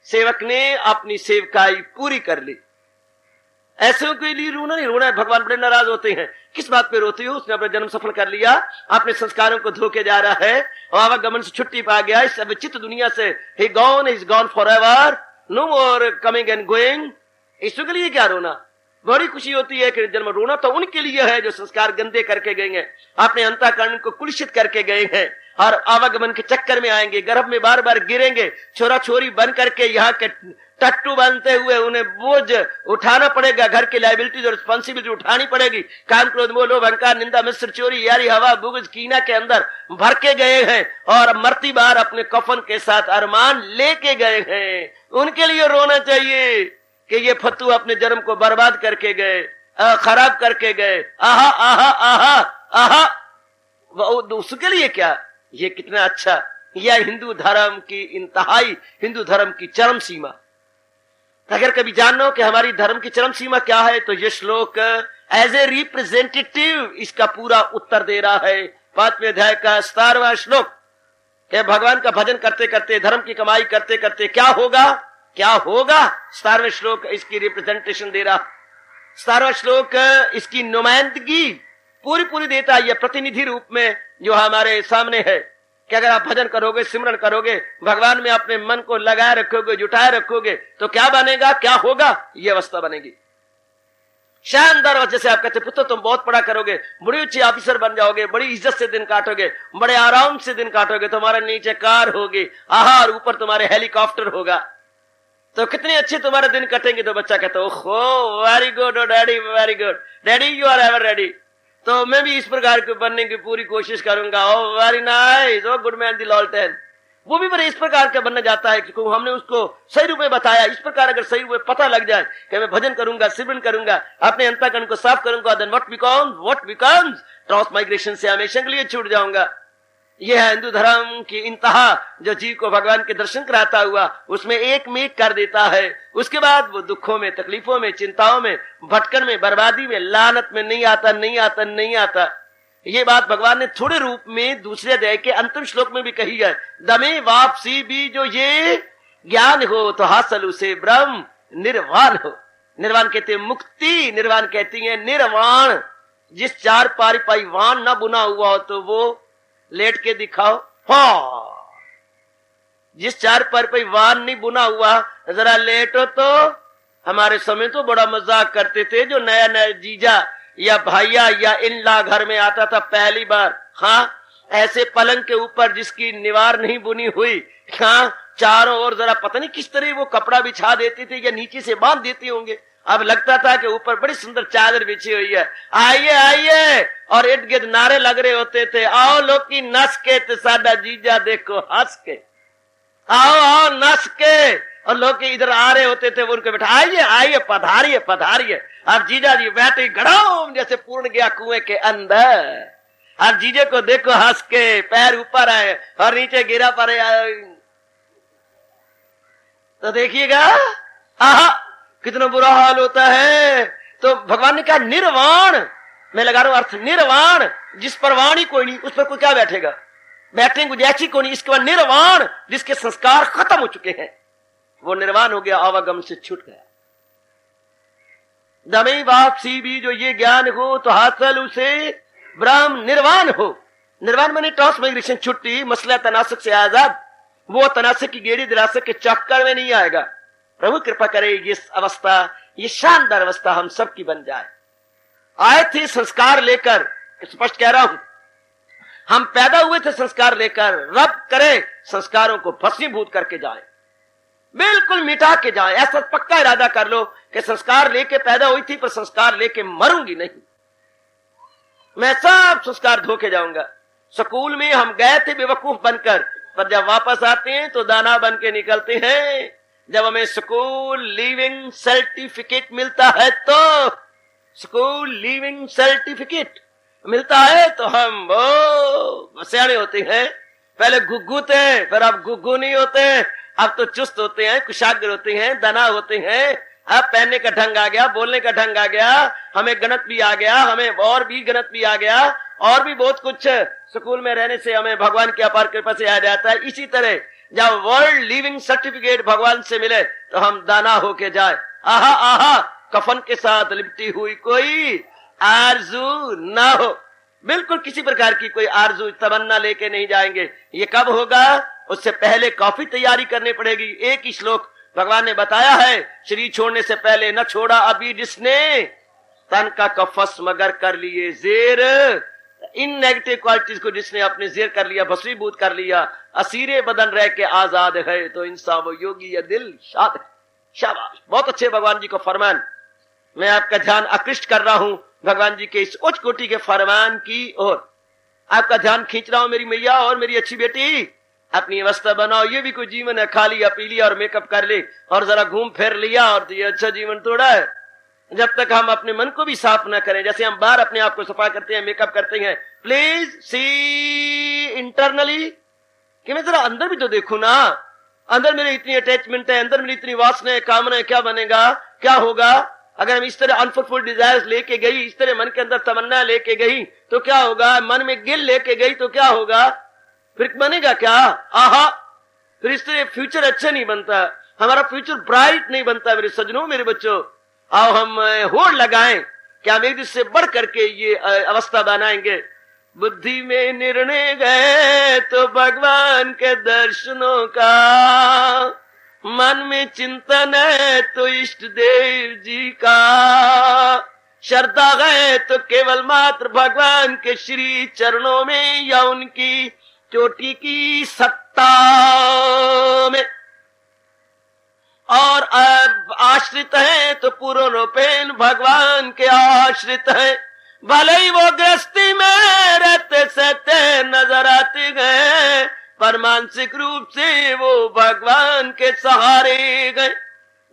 सेवक ने अपनी सेवकाई पूरी कर ली। ऐसे के लिए रोना नहीं, रोना है, भगवान बड़े नाराज होते हैं। किस बात पे रोती हो, उसने अपना जन्म सफल कर लिया, अपने संस्कारों को धोके जा रहा है और आवागमन से छुट्टी पा गया इस अविचित दुनिया से। He gone forever, no more coming and going. ईश्वर के लिए क्या रोना, बड़ी खुशी होती है कि जन्म। रोना तो उनके लिए है जो संस्कार गंदे करके गए हैं, अपने अंतःकरण को कुलुषित करके गए हैं और आवागमन के चक्कर में आएंगे, गर्भ में बार बार गिरेंगे, छोरा छोरी बन करके यहाँ के टट्टू बनते हुए उन्हें बोझ उठाना पड़ेगा, घर की लाइबिलिटीज और रिस्पॉन्सिबिलिटी उठानी पड़ेगी। काम क्रोध मोह लोभ अहंकार निंदा मिस्र चोरी यारी हवा बुग़्ज़ कीना के अंदर भर के गए हैं और मरती बार अपने कफन के साथ अरमान लेके गए हैं। उनके लिए रोना चाहिए कि ये फतू अपने जन्म को बर्बाद करके गए, खराब करके गए। आहा आहा आहा आहा, उसके लिए क्या, ये कितना अच्छा। यह हिंदू धर्म की इंतहाई, हिंदू धर्म की चरम सीमा। अगर कभी जानना कि हमारी धर्म की चरम सीमा क्या है तो ये श्लोक एज ए रिप्रेजेंटेटिव इसका पूरा उत्तर दे रहा है। 5वें अध्याय का 17वां श्लोक कि भगवान का भजन करते करते, धर्म की कमाई करते करते क्या होगा, क्या होगा। 17वें श्लोक इसकी रिप्रेजेंटेशन दे रहा। 17वां श्लोक इसकी नुमाइंदगी पूरी पूरी देता है, यह प्रतिनिधि रूप में जो हमारे सामने है कि अगर आप भजन करोगे, सिमरन करोगे, भगवान में अपने मन को लगाए रखोगे, जुटाए रखोगे, तो क्या बनेगा, क्या होगा, ये अवस्था बनेगी। शानदार। जैसे आप कहते पुत्र तुम बहुत पढ़ा करोगे, बड़ी ऊंची ऑफिसर बन जाओगे, बड़ी इज्जत से दिन काटोगे, बड़े आराम से दिन काटोगे, तुम्हारे नीचे कार होगी, आहा, और ऊपर तुम्हारे हेलीकॉप्टर होगा, तो कितने अच्छे तुम्हारे दिन कटेंगे। तो बच्चा कहता ओहो very good daddy, very good daddy, you are ever ready. तो मैं भी इस प्रकार के बनने की पूरी कोशिश करूंगा। ओ वेरी नाइस, ओ गुड मैन दी लॉल्टन। वो भी मेरे इस प्रकार का बनना चाहता है क्योंकि हमने उसको सही रूप में बताया। इस प्रकार अगर सही रूप में पता लग जाए कि मैं भजन करूंगा, सिमरन करूंगा, अपने अंतःकरण को साफ करूंगा, देन व्हाट बिकम्स, ट्रांसमाइग्रेशन से हमेशा के लिए छूट जाऊंगा। यह है हिंदू धर्म की इंतहा, जो जीव को भगवान के दर्शन कराता हुआ उसमें एक में कर देता है। उसके बाद वो दुखों में, तकलीफों में, चिंताओं में, भटकन में, बर्बादी में, लानत में नहीं आता, नहीं आता, नहीं आता। ये बात भगवान ने थोड़े रूप में दूसरे अध्याय के अंतिम श्लोक में भी कही है। दमे वापसी भी जो ये ज्ञान हो तो हासिल उसे ब्रह्म निर्वाण हो। निर्वाण कहते हैं मुक्ति, निर्वाण कहती है निर्वाण। जिस चार पारी पाई वाण न बुना हुआ हो तो वो लेट के दिखाओ। हाँ, जिस चार पारी पाई वाण नहीं बुना हुआ, जरा लेटो तो। हमारे समय तो बड़ा मजाक करते थे, जो नया नया जीजा या भाइया या इनला घर में आता था पहली बार, हाँ, ऐसे पलंग के ऊपर जिसकी निवार नहीं बुनी हुई, हाँ, चारों ओर जरा पता नहीं किस तरह वो कपड़ा बिछा देते थे या नीचे से बांध देते होंगे। अब लगता था कि ऊपर बड़ी सुंदर चादर बिछी हुई है, आइए आइए, और इर्द गिर्द नारे लग रहे होते थे, आओ लोग की नस के तो साडा जीजा देखो हंस के, आओ आओ नस के। और लोग इधर आ रहे होते थे, वो उनको बैठा, आइए आइए, पधारिए पधारिए। अब जीजा जी बैठे गड़ाम जैसे पूर्ण गया कुएं के अंदर। अब जीजे को देखो हंस के, पैर ऊपर आए और नीचे गिरा पड़े। तो देखिएगा आहा कितना बुरा हाल होता है। तो भगवान ने कहा निर्वाण, मैं लगा रहा हूं अर्थ, निर्वाण। जिस पर वाणी कोई नहीं, उस पर कोई क्या बैठेगा, बैठने गुंजाइश कोई नहीं। इसके बाद निर्वाण, जिसके संस्कार खत्म हो चुके हैं, वो निर्वाण हो गया, आवागम से छूट गया। दमे वापसी भी जो ये ज्ञान हो तो हासिल उसे ब्रह्म निर्वाण हो। निर्वाण माने ट्रांसमाइग्रेशन, छुट्टी, मसला तनासक से आजाद। वो तनासक की गेड़ी दिलासक के चक्कर में नहीं आएगा। प्रभु कृपा करे ये अवस्था, ये शानदार अवस्था हम सबकी बन जाए। आए थे संस्कार लेकर, स्पष्ट कह रहा हूं, हम पैदा हुए थे संस्कार लेकर। रब करे संस्कारों को भस्मीभूत करके जाए, बिल्कुल मिटा के जाए। ऐसा पक्का इरादा कर लो कि संस्कार लेके पैदा हुई थी पर संस्कार लेके मरूंगी नहीं, मैं सब संस्कार धो के जाऊंगा। स्कूल में हम गए थे बेवकूफ बनकर, पर जब वापस आते हैं तो दाना बन के निकलते हैं। जब हमें स्कूल लीविंग सर्टिफिकेट मिलता है, तो स्कूल लीविंग सर्टिफिकेट मिलता है तो हम वो सियाने होते हैं। पहले गुग्गू थे, फिर अब गुग्गू नहीं होते, अब तो चुस्त होते हैं, कुशाग्र होते हैं, दना होते हैं। अब पहनने का ढंग आ गया, बोलने का ढंग आ गया, हमें गणित भी आ गया, हमें और भी गणित भी आ गया, और भी बहुत कुछ स्कूल में रहने से हमें भगवान की अपार कृपा से आ जाता है। इसी तरह जब वर्ल्ड लिविंग सर्टिफिकेट भगवान से मिले तो हम दाना होके जाए। आहा आहा, कफन के साथ लिपटी हुई कोई आरजू ना हो, बिल्कुल किसी प्रकार की कोई आरजू तमन्ना लेके नहीं जाएंगे। ये कब होगा, उससे पहले काफी तैयारी करनी पड़ेगी। एक ही श्लोक भगवान ने बताया है, शरीर छोड़ने से पहले न छोड़ा अभी जिसने तन का कफस मगर कर लिए जेर। इन नेगेटिव क्वालिटीज को जिसने अपने जेर कर लिया, भस्मीभूत कर लिया, असीरे बदन रह के आजाद है, तो इंसान वो योगी या दिल शाद है। शाबाश, बहुत अच्छे भगवान जी को फरमान। मैं आपका ध्यान आकृष्ट कर रहा हूं भगवान जी के इस उच्च कोटि के फरमान की ओर। आपका ध्यान खींच रहा हूं मेरी मैया और मेरी अच्छी बेटी, अपनी अवस्था बनाओ। ये भी कोई जीवन है, खा लिया पी लिया और मेकअप कर ले और जरा घूम फिर लिया और ये अच्छा जीवन थोड़ा है। जब तक हम अपने मन को भी साफ ना करें, जैसे हम बाहर अपने आप को सफा करते हैं, मेकअप करते हैं, प्लीज सी इंटरनली कि मैं जरा अंदर भी तो देखू ना, अंदर मेरी इतनी अटैचमेंट है, अंदर मेरी इतनी वासना है, कामना है, क्या बनेगा, क्या होगा अगर हम इस तरह अनफुलफिल्ड डिजायर्स लेके गई, इस तरह मन के अंदर तमन्ना लेके गई तो क्या होगा, मन में गिल लेके गई तो क्या होगा, फिर बनेगा क्या, आहा, फिर इस तरह फ्यूचर अच्छा नहीं बनता, हमारा फ्यूचर ब्राइट नहीं बनता। मेरे सजनों, मेरे बच्चों, आओ हम होड़ लगाएं कि हम एक दूसरे से बढ़ करके ये अवस्था बनाएंगे। बुद्धि में निर्णय गए तो भगवान के दर्शनों का, मन में चिंतन है तो इष्ट देव जी का, श्रद्धा है तो केवल मात्र भगवान के श्री चरणों में या उनकी चोटी की सत्ता में, और आश्रित है तो पूर्ण रूपेण भगवान के आश्रित है। भले ही वो गृहस्थी में रहते सहते नजर आते गए, पर मानसिक रूप से वो भगवान के सहारे गए।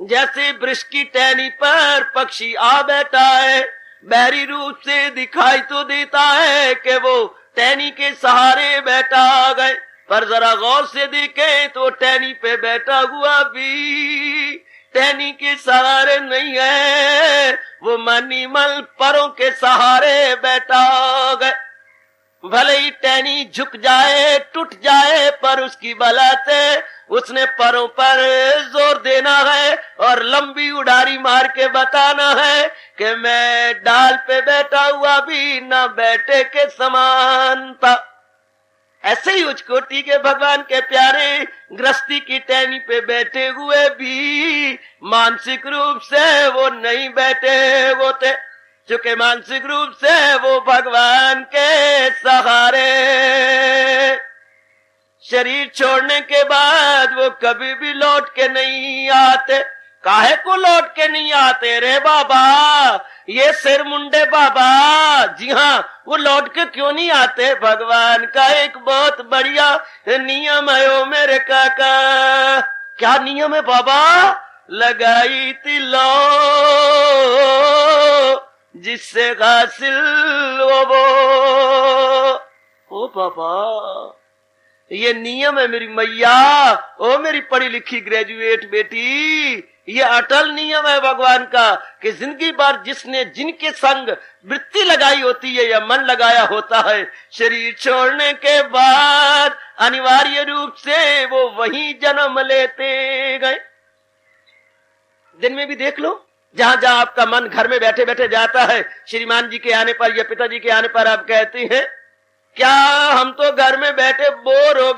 जैसे वृक्ष की टहनी पर पक्षी आ बैठा है, बाहरी रूप से दिखाई तो देता है कि वो टहनी के सहारे बैठा गए, पर जरा गौर से देखे तो टहनी पे बैठा हुआ भी टहनी के सहारे नहीं है, वो मनीमल परों के सहारे बैठा गए। भले ही टहनी झुक जाए टूट जाए, पर उसकी बला से उसने परों पर जोर देना है और लंबी उड़ारी मार के बताना है कि मैं डाल पे बैठा हुआ भी न बैठे के समान था। ऐसे ही उच्च कोटि के भगवान के प्यारे गृहस्थी की टहनी पे बैठे हुए भी मानसिक रूप से वो नहीं बैठे होते, चूंकि मानसिक रूप से वो भगवान के सहारे। शरीर छोड़ने के बाद वो कभी भी लौट के नहीं आते। काहे को लौट के नहीं आते रे बाबा, ये सिर मुंडे बाबा? जी हाँ, वो लौट के क्यों नहीं आते? भगवान का एक बहुत बढ़िया नियम है ओ मेरे काका। क्या नियम है बाबा? लगाई थी लो जिससे हासिल वो। ओ बाबा, ये नियम है मेरी मैया, ओ मेरी पढ़ी लिखी ग्रेजुएट बेटी। ये अटल नियम है भगवान का कि जिंदगी भर जिसने जिनके संग वृत्ति लगाई होती है या मन लगाया होता है, शरीर छोड़ने के बाद अनिवार्य रूप से वो वही जन्म लेते गए। दिन में भी देख लो, जहां जहां आपका मन घर में बैठे बैठे जाता है, श्रीमान जी के आने पर या पिताजी के आने पर आप कहती हैं क्या हम तो घर में बैठे बोर हो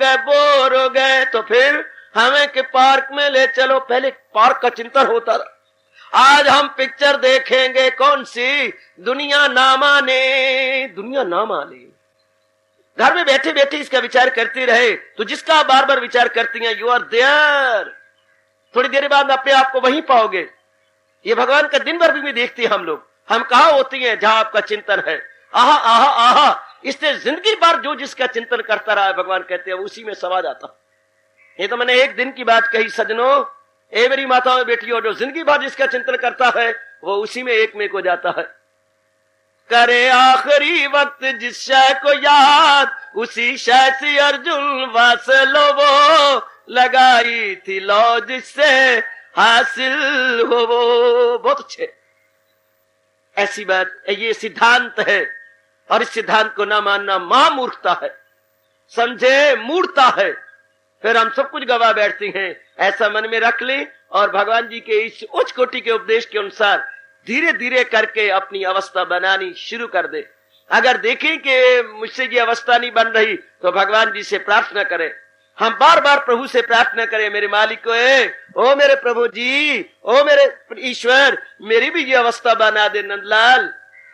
गए, तो फिर हमें के पार्क में ले चलो। पहले पार्क का चिंतन होता था, आज हम पिक्चर देखेंगे। कौन सी? दुनिया ना माने। दुनिया ना माने। घर में बैठे बैठे इसका विचार करती रहे, तो जिसका बार बार विचार करती हैं, यू आर देयर, थोड़ी देर बाद अपने आप को वहीं पाओगे। ये भगवान का दिन भर भी देखते हैं हम लोग। हम कहाँ होती हैं? जहां आपका चिंतन है। आहा आहा आहा, इससे जिंदगी भर जो जिसका चिंतन करता रहा है, भगवान कहते हैं उसी में समा जाता। ये तो मैंने एक दिन की बात कही सजनों। ए मेरी माताओं बेटियों, जो जिंदगी भर जिसका चिंतन करता है वो उसी में एक में को जाता है। करे आखिरी वक्त जिस शय को याद, उसी शय से अर्जुन वासलो वो लगाई थी लो जिससे हासिल हो वो। बहुत अच्छे, ऐसी बात, ये सिद्धांत है, और इस सिद्धांत को ना मानना महामूर्खता है, समझे, मूर्खता है। फिर हम सब कुछ गवा बैठते हैं। ऐसा मन में रख ले और भगवान जी के इस उच्च कोटि के उपदेश के अनुसार धीरे धीरे करके अपनी अवस्था बनानी शुरू कर दे। अगर देखें कि मुझसे ये अवस्था नहीं बन रही, तो भगवान जी से प्रार्थना करें। हम बार बार प्रभु से प्रार्थना करें, मेरे मालिक को, ओ मेरे प्रभु जी, ओ मेरे ईश्वर, मेरी भी ये अवस्था बना दे। नंदलाल,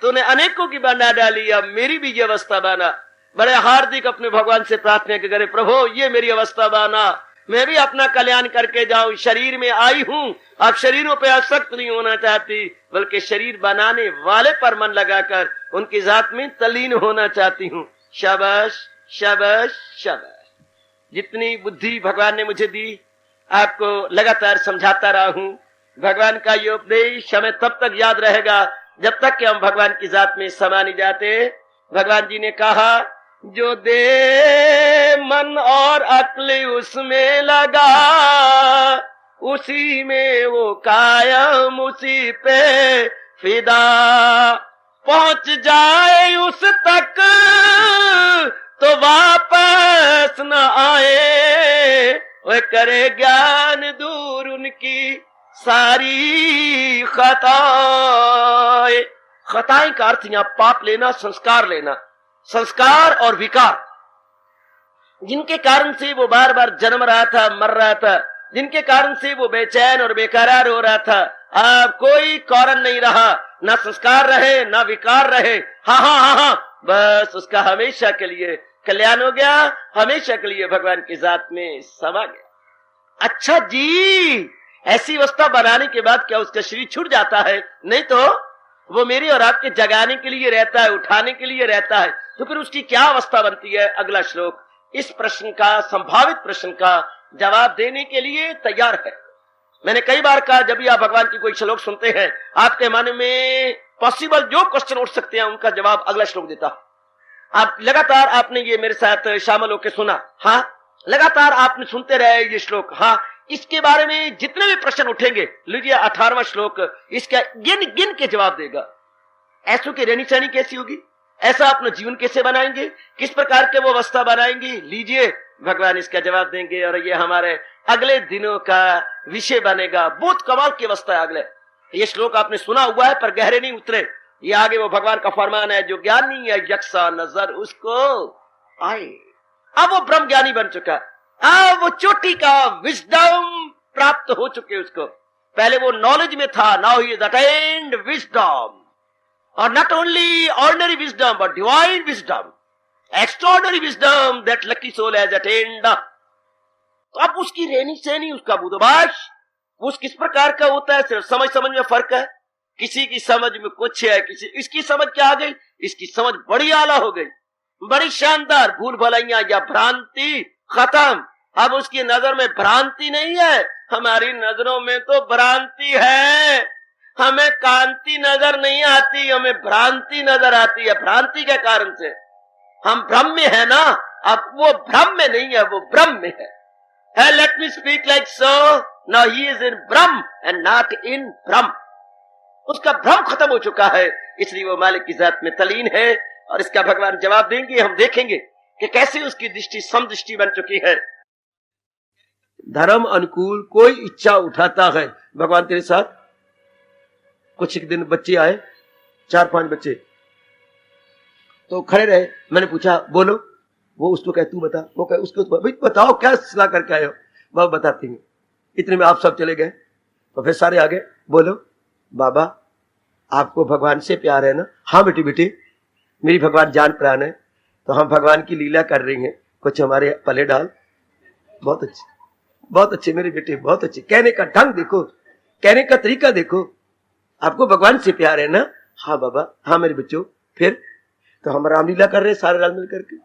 तूने अनेकों की बना डाली, अब मेरी भी ये अवस्था बना। बड़े हार्दिक अपने भगवान से प्रार्थना करे, प्रभु ये मेरी अवस्था बना, मैं भी अपना कल्याण करके जाऊं। शरीर में आई हूं, अब शरीरों पे आसक्त नहीं होना चाहती, बल्कि शरीर बनाने वाले पर मन लगाकर उनकी जात में तल्लीन होना चाहती हूं। शाबाश शाबाश शाबाश। जितनी बुद्धि भगवान ने मुझे दी, आपको लगातार समझाता रहा हूं। भगवान का ये उपदेश हमें तब तक याद रहेगा जब तक कि हम भगवान की जात में समा नहीं जाते। भगवान जी ने कहा, जो दे मन और अक्ल उसमें लगा, उसी में वो कायम उसी पे फिदा। पहुंच जाए उस तक तो वापस न आए, वो करे ज्ञान दूर उनकी सारी खताएं। खताएं का अर्थ यहाँ पाप लेना, संस्कार लेना। संस्कार और विकार, जिनके कारण से वो बार बार जन्म रहा था, मर रहा था, जिनके कारण से वो बेचैन और बेकरार हो रहा था, अब कोई कारण नहीं रहा, ना संस्कार रहे ना विकार रहे, हाँ हाँ हाँ हाँ, बस उसका हमेशा के लिए कल्याण हो गया, हमेशा के लिए भगवान की जात में समा गया। अच्छा जी, ऐसी अवस्था बनाने के बाद क्या उसका शरीर छूट जाता है? नहीं तो वो मेरे और आपके जगाने के लिए रहता है, उठाने के लिए रहता है, तो फिर उसकी क्या अवस्था बनती है? अगला श्लोक इस प्रश्न का, संभावित प्रश्न का जवाब देने के लिए तैयार है। मैंने कई बार कहा, जब भी आप भगवान की कोई श्लोक सुनते हैं, आपके मन में पॉसिबल जो क्वेश्चन उठ सकते हैं, उनका जवाब अगला श्लोक देता। आप लगातार आपने ये मेरे साथ शामिल होकर सुना, हाँ, लगातार आपने सुनते रहे ये श्लोक, हाँ, इसके बारे में जितने भी प्रश्न उठेंगे, लीजिए 18वां श्लोक इसका गिन गिन के जवाब देगा। ऐसों की रहनी सहनी कैसी होगी, ऐसा अपना जीवन कैसे बनाएंगे, किस प्रकार के वो अवस्था बनाएंगे, लीजिए भगवान इसका जवाब देंगे। और ये हमारे अगले दिनों का विषय बनेगा। बहुत कमाल की अवस्था है अगले। ये श्लोक आपने सुना हुआ है पर गहरे नहीं उतरे। ये आगे वो भगवान का फरमान है, जो ज्ञानी है यक्षा नजर उसको आए। अब वो ब्रह्म ज्ञानी बन चुका, अब वो चोटी का विजडम प्राप्त हो चुके उसको। पहले वो नॉलेज में था, now he is attained wisdom, और not only ordinary wisdom but divine wisdom, extraordinary wisdom that lucky soul has attained. तो अब उसकी रहनी सहनी, उसका बुद्धभाष, वो किस प्रकार का होता है, सिर्फ समझ समझ में फर्क है। किसी की समझ में कुछ है, किसी इसकी समझ क्या आ गई, इसकी समझ बड़ी आला हो गई, बड़ी शानदार। भूल भलाइयां या भ्रांति खत्म। अब उसकी नजर में भ्रांति नहीं है, हमारी नजरों में तो भ्रांति है। हमें कांति नजर नहीं आती, हमें भ्रांति नजर आती है। भ्रांति के कारण से हम भ्रम में है ना, अब वो भ्रम में नहीं है, वो ब्रह्म में है। Let me speak like so, now he is in Brahma and not in भ्रम। उसका भ्रम खत्म हो चुका है, इसलिए वो मालिक की जात में तलीन है। और इसका भगवान जवाब देंगे, हम देखेंगे कि कैसे उसकी दृष्टि समदृष्टि बन चुकी है। धर्म अनुकूल कोई इच्छा उठाता है, भगवान तेरे साथ। कुछ एक दिन बच्चे आए, 4-5 बच्चे, तो खड़े रहे। मैंने पूछा बोलो, वो उसको कहे तू बता, वो कहे उसको भाई बताओ क्या सलाह करके आए हो, वह बताती हैं। इतने में आप सब चले गए, तो फिर सारे आगे, बोलो बाबा आपको भगवान से प्यार है ना? हाँ बेटी बेटी, मेरी भगवान जान प्राण है, तो हम भगवान की लीला कर रही हैं, कुछ हमारे पले डाल। बहुत अच्छे, बहुत अच्छे मेरे बेटे, बहुत अच्छे। कहने का ढंग देखो, कहने का तरीका देखो। आपको भगवान से प्यार है ना? हाँ बाबा, हाँ मेरे बच्चों। फिर तो हम रामलीला कर रहे हैं सारे राम मिल करके,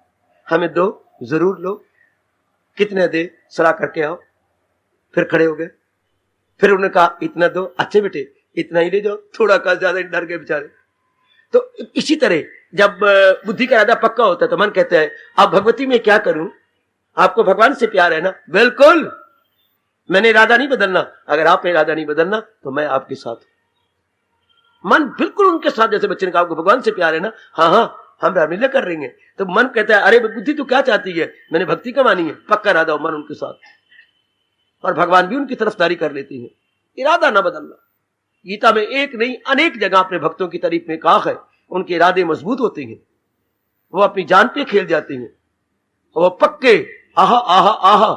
हमें दो, जरूर लो। कितने दे, सलाह करके आओ। फिर खड़े हो गए, फिर उन्होंने कहा इतना दो। अच्छे बेटे इतना ही ले जाओ, थोड़ा का ज्यादा डर गए बेचारे। तो इसी तरह जब बुद्धि का इरादा पक्का होता है तो मन कहता है अब भगवती में क्या करूं, आपको भगवान से प्यार है ना? बिल्कुल, मैंने इरादा नहीं बदलना। अगर आपने इरादा नहीं बदलना तो मैं आपके साथ हूं। मन बिल्कुल उनके साथ, जैसे बच्चे ने कहा आपको भगवान से प्यार है ना? हाँ हाँ हम रामलीला कर रही हैं। तो मन कहता है अरे बुद्धि तू क्या चाहती है? मैंने भक्ति कमानी है। पक्का इरादा हो मन उनके साथ, और भगवान भी उनकी तरफदारी कर लेती है। इरादा ना बदलना। गीता में एक नहीं अनेक जगह अपने भक्तों की तारीफ में कहा है, उनके इरादे मजबूत होते हैं, वो अपनी जान पे खेल जाते हैं, वो पक्के आहा आहा आहा।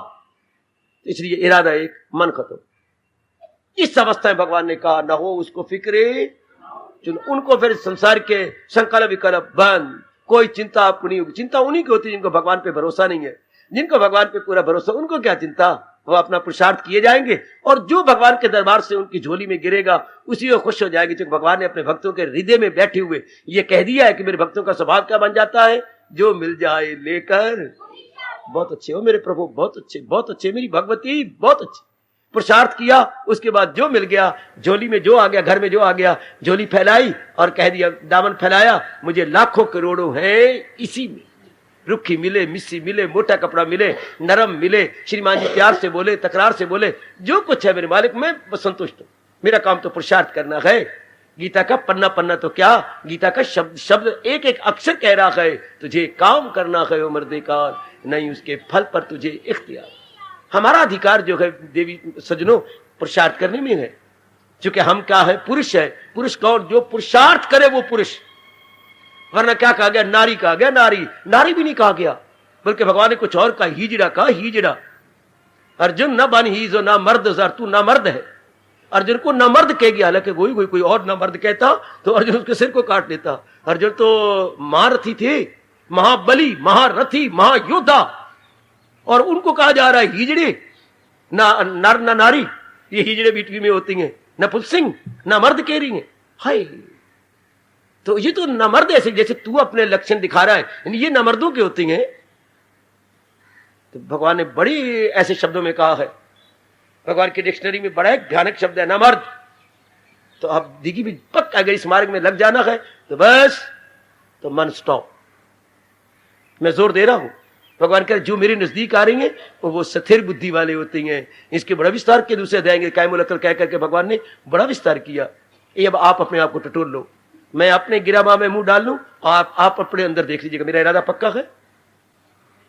इसलिए इरादा एक, मन खत्म। इस अवस्था में भगवान ने कहा ना हो उसको फिक्रे चुन। उनको फिर संसार के संकल्प विकल्प बंद, कोई चिंता आपको नहीं होगी। चिंता उन्हीं की होती है जिनको भगवान पे भरोसा नहीं है। जिनको भगवान पे पूरा भरोसा, उनको क्या चिंता, वो अपना पुरुषार्थ किए जाएंगे, और जो भगवान के दरबार से उनकी झोली में गिरेगा उसी को खुश हो जाएगी। क्योंकि भगवान ने अपने भक्तों के हृदय में बैठे हुए ये कह दिया है कि मेरे भक्तों का स्वभाव क्या बन जाता है, जो मिल जाए लेकर। बहुत अच्छे हो मेरे प्रभु, बहुत अच्छे, बहुत अच्छे मेरी भगवती, बहुत अच्छे। पुरुषार्थ किया, उसके बाद जो मिल गया, झोली में जो आ गया, घर में जो आ गया, झोली फैलाई और कह दिया, दामन फैलाया, मुझे लाखों करोड़ों है इसी में। रुखी मिले, मिस्सी मिले, मोटा कपड़ा मिले, नरम मिले, श्रीमान जी प्यार से बोले, तकरार से बोले, जो कुछ है मेरे मालिक, मैं संतुष्ट हूं। मेरा काम तो पुरुषार्थ करना है। गीता का पन्ना पन्ना तो क्या, गीता का शब्द शब्द एक एक अक्षर कह रहा है, तुझे काम करना है उम्र देकार, नहीं उसके फल पर तुझे इख्तियार। हमारा अधिकार जो है देवी सजनों पुरुषार्थ करने में है। क्योंकि हम क्या है, पुरुष है। पुरुष कौन? जो पुरुषार्थ करे वो पुरुष। वरना क्या कहा गया, नारी कहा गया, नारी। नारी भी नहीं कहा गया, बल्कि भगवान ने कुछ और कहा, हिजड़ा कहा, हिजड़ा। अर्जुन न बन ही जो ना मर्द जर, तू ना मर्द है। अर्जुन को न मर्द कह गया, हालांकि कोई और न मर्द कहता तो अर्जुन उसके सिर को काट देता। अर्जुन तो महारथी थे, महाबली, महारथी, महायोद्धा, और उनको कहा जा रहा है हिजड़े, ना नर ना नारी। ये हिजड़े बीटवी में होती हैं, न पुल्सिंग ना मर्द कह रही हैं। हाय, तो ये तो नमर्द ऐसे जैसे तू अपने लक्षण दिखा रहा है, ये नमर्दों की होती हैं। तो भगवान ने बड़ी ऐसे शब्दों में कहा है, भगवान की डिक्शनरी में बड़ा एक भयानक शब्द है नमर्द। तो अब दिगी भी पक्का अगर इस मार्ग में लग जाना है तो बस, तो मन स्टॉप। मैं जोर दे रहा हूं, भगवान कह जो मेरे नजदीक आ रही हैं वो स्थिर बुद्धि वाले होती हैं। इसके बड़ा विस्तार के दूसरे अध्याय कायमुल अकल कह करके भगवान ने बड़ा विस्तार किया। ये अब आप अपने आप को टटोल लो, मैं अपने गिराबा में मुंह डाल लूं, आप अपने अंदर देख लीजिएगा मेरा इरादा पक्का है।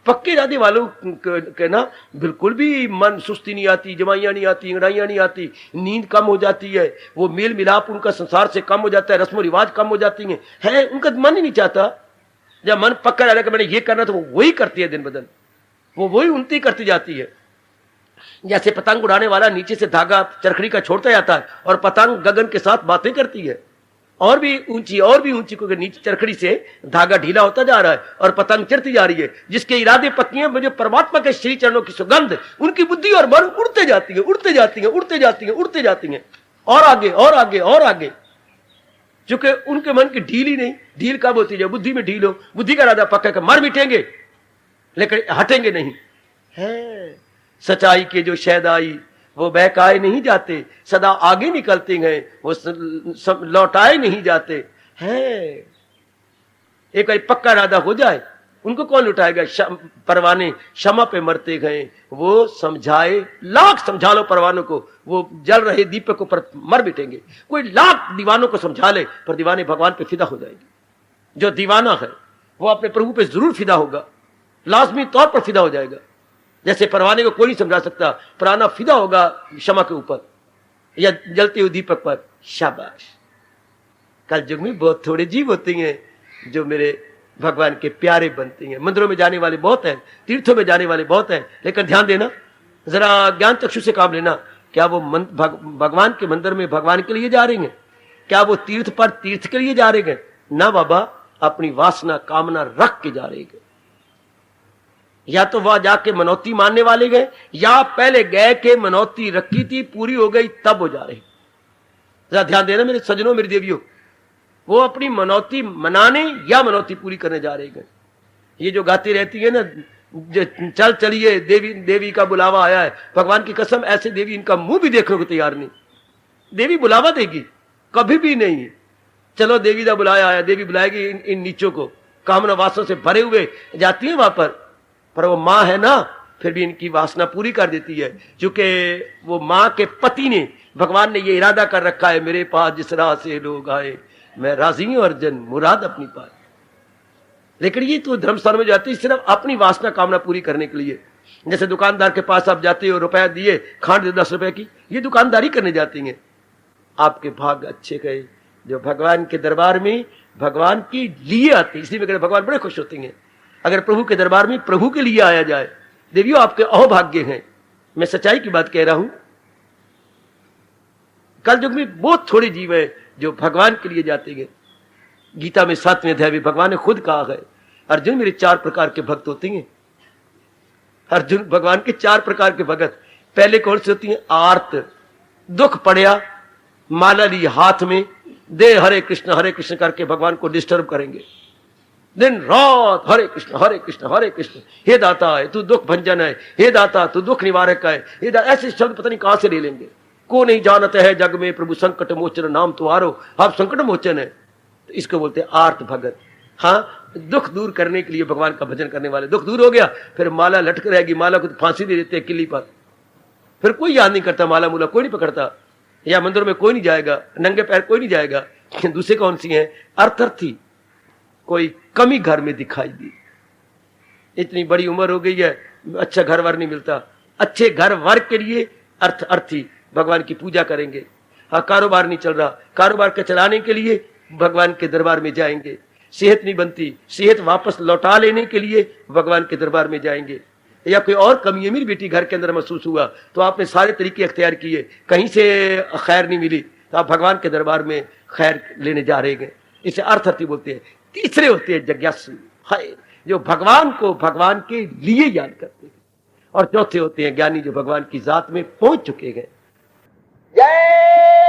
पक्के इरादे वालों के ना बिल्कुल भी मन सुस्ती नहीं आती, जमाइयां नहीं आती, अंगड़ाइयां नहीं आती, नींद कम हो जाती है, वो मेल मिलाप उनका संसार से कम हो जाता है, रस्म रिवाज कम हो जाती है उनका मन ही नहीं चाहता। जब मन पक्का रहता है कि मैंने ये करना, तो वो वही करती है, दिन ब दिन वो वही उन्नति करती जाती है। जैसे पतंग उड़ाने वाला नीचे से धागा चरखड़ी का छोड़ता जाता है और पतंग गगन के साथ बातें करती है, और भी ऊंची क्योंकि नीचे चरखड़ी से धागा ढीला होता जा रहा है और पतंग चढ़ती जा रही है। जिसके इरादे पक्के हैं, मुझे परमात्मा के श्री चरणों की सुगंध, उनकी बुद्धि और मन उड़ते जाती है, उड़ते जाती है, उड़ते जाती है, उड़ते जाती है, और आगे और आगे और आगे। चूंकि उनके मन की ढील ही नहीं, ढील कब होती है, बुद्धि में ढील हो। बुद्धि का इरादा पक्का है, मर मिटेंगे लेकिन हटेंगे नहीं है। सच्चाई के जो शहदाई वो बहकाए नहीं जाते, सदा आगे निकलते हैं, वो लौटाए नहीं जाते हैं। एक बार पक्का इरादा हो जाए, उनको कौन लुटाएगा। परवाने क्षमा पे मरते गए, वो समझाए, लाख समझा लो परवानों को, वो जल रहे दीपक पर मर बिटेंगे। कोई लाख दीवानों को समझा ले, पर दीवाने भगवान पे फिदा हो जाएंगे। जो दीवाना है वो अपने प्रभु पे जरूर फिदा होगा, लाजमी तौर पर फिदा हो जाएगा। जैसे परवाने को कोई नहीं समझा सकता, पराना फिदा होगा क्षमा के ऊपर या जलते हुए दीपक पर। शाबाश। कल युग में बहुत थोड़े जीव होते हैं जो मेरे भगवान के प्यारे बनते हैं। मंदिरों में जाने वाले बहुत हैं, तीर्थों में जाने वाले बहुत हैं, लेकिन ध्यान देना, जरा ज्ञान चक्षु से काम लेना। क्या वो भगवान के मंदिर में भगवान के लिए जा रहे हैं? क्या वो तीर्थ पर तीर्थ के लिए जा रहे हैं? ना बाबा, अपनी वासना कामना रख के जा रहे हैं। या तो वह जाके मनौती मानने वाले गए, या पहले गए के मनौती रखी थी, पूरी हो गई, तब वो जा रहे। जरा ध्यान देना मेरे सजनों, मेरी देवियों, वो अपनी मनौती मनाने या मनौती पूरी करने जा रहे हैं। ये जो गाती रहती है ना, चल चलिए देवी देवी का बुलावा आया है, भगवान की कसम ऐसे देवी इनका मुंह भी देखने को तैयार नहीं। देवी बुलावा देगी? कभी भी नहीं। चलो देवी का बुलाया आया, देवी बुलाएगी इन नीचों को, कामना वासना से भरे हुए जाती है वहां पर वो माँ है ना, फिर भी इनकी वासना पूरी कर देती है। क्योंकि वो माँ के पति ने, भगवान ने ये इरादा कर रखा है, मेरे पास जिस राह से लोग आए मैं राजी हूं अर्जुन, मुराद अपनी पाए। लेकिन ये तो धर्मस्थान में जाते सिर्फ अपनी वासना कामना पूरी करने के लिए। जैसे दुकानदार के पास आप जाते हो, रुपया दिए, खांड 10 रुपए की, ये दुकानदारी करने जाती हैं। आपके भाग अच्छे गए जो भगवान के दरबार में भगवान के लिए आते, इसलिए मैं भगवान बड़े खुश होते हैं अगर प्रभु के दरबार में प्रभु के लिए आया जाए। देवियों, आपके अहोभाग्य हैं, मैं सच्चाई की बात कह रहा हूं। कल युग में बहुत थोड़े जीव है जो भगवान के लिए जाते हैं। गीता में 7वें अध्याय में भगवान ने खुद कहा है, अर्जुन मेरे 4 प्रकार के भक्त होते हैं। अर्जुन, भगवान के 4 प्रकार के भगत। पहले कौन से होती हैं? आर्त, दुख पड़या, माला ली हाथ में, दे हरे कृष्ण करके भगवान को डिस्टर्ब करेंगे दिन रात, हरे कृष्ण हरे कृष्ण, हे दाता है तू दुख भंजन है, हे दाता तू दुख निवारक है, हे ऐसे शब्द पता नहीं कहां से ले लेंगे। को नहीं जानते है जग में प्रभु संकट मोचन नाम तुम्हारो, आप संकट मोचन है। तो इसको बोलते हैं आर्त भगत। हाँ, दुख दूर करने के लिए भगवान का भजन करने वाले। दुख दूर हो गया, फिर माला लटक रहेगी, माला को तो फांसी दे देते हैं किली पर, फिर कोई याद नहीं करता, माला मूला कोई नहीं पकड़ता, या मंदिरों में कोई नहीं जाएगा, नंगे पैर कोई नहीं जाएगा। दूसरे कौन सी है? अर्थर्थी। कोई कमी घर में दिखाई दी, इतनी बड़ी उम्र हो गई है, अच्छा घर वर नहीं मिलता, अच्छे घर वर के लिए अर्थी भगवान की पूजा करेंगे। हाँ, कारोबार नहीं चल रहा, कारोबार के चलाने के लिए भगवान के दरबार में जाएंगे। सेहत नहीं बनती, सेहत वापस लौटा लेने के लिए भगवान के दरबार में जाएंगे। या कोई और कमी है मेरी बेटी घर के अंदर महसूस हुआ, तो आपने सारे तरीके अख्तियार किए, कहीं से खैर नहीं मिली, तो आप भगवान के दरबार में खैर लेने जा रहे हैं। इसे अर्थार्थी बोलते हैं। तीसरे होते हैं जिज्ञासु, है जो भगवान को भगवान के लिए याद करते हैं। और चौथे होते हैं ज्ञानी, जो भगवान की जात में पहुंच चुके हैं। जय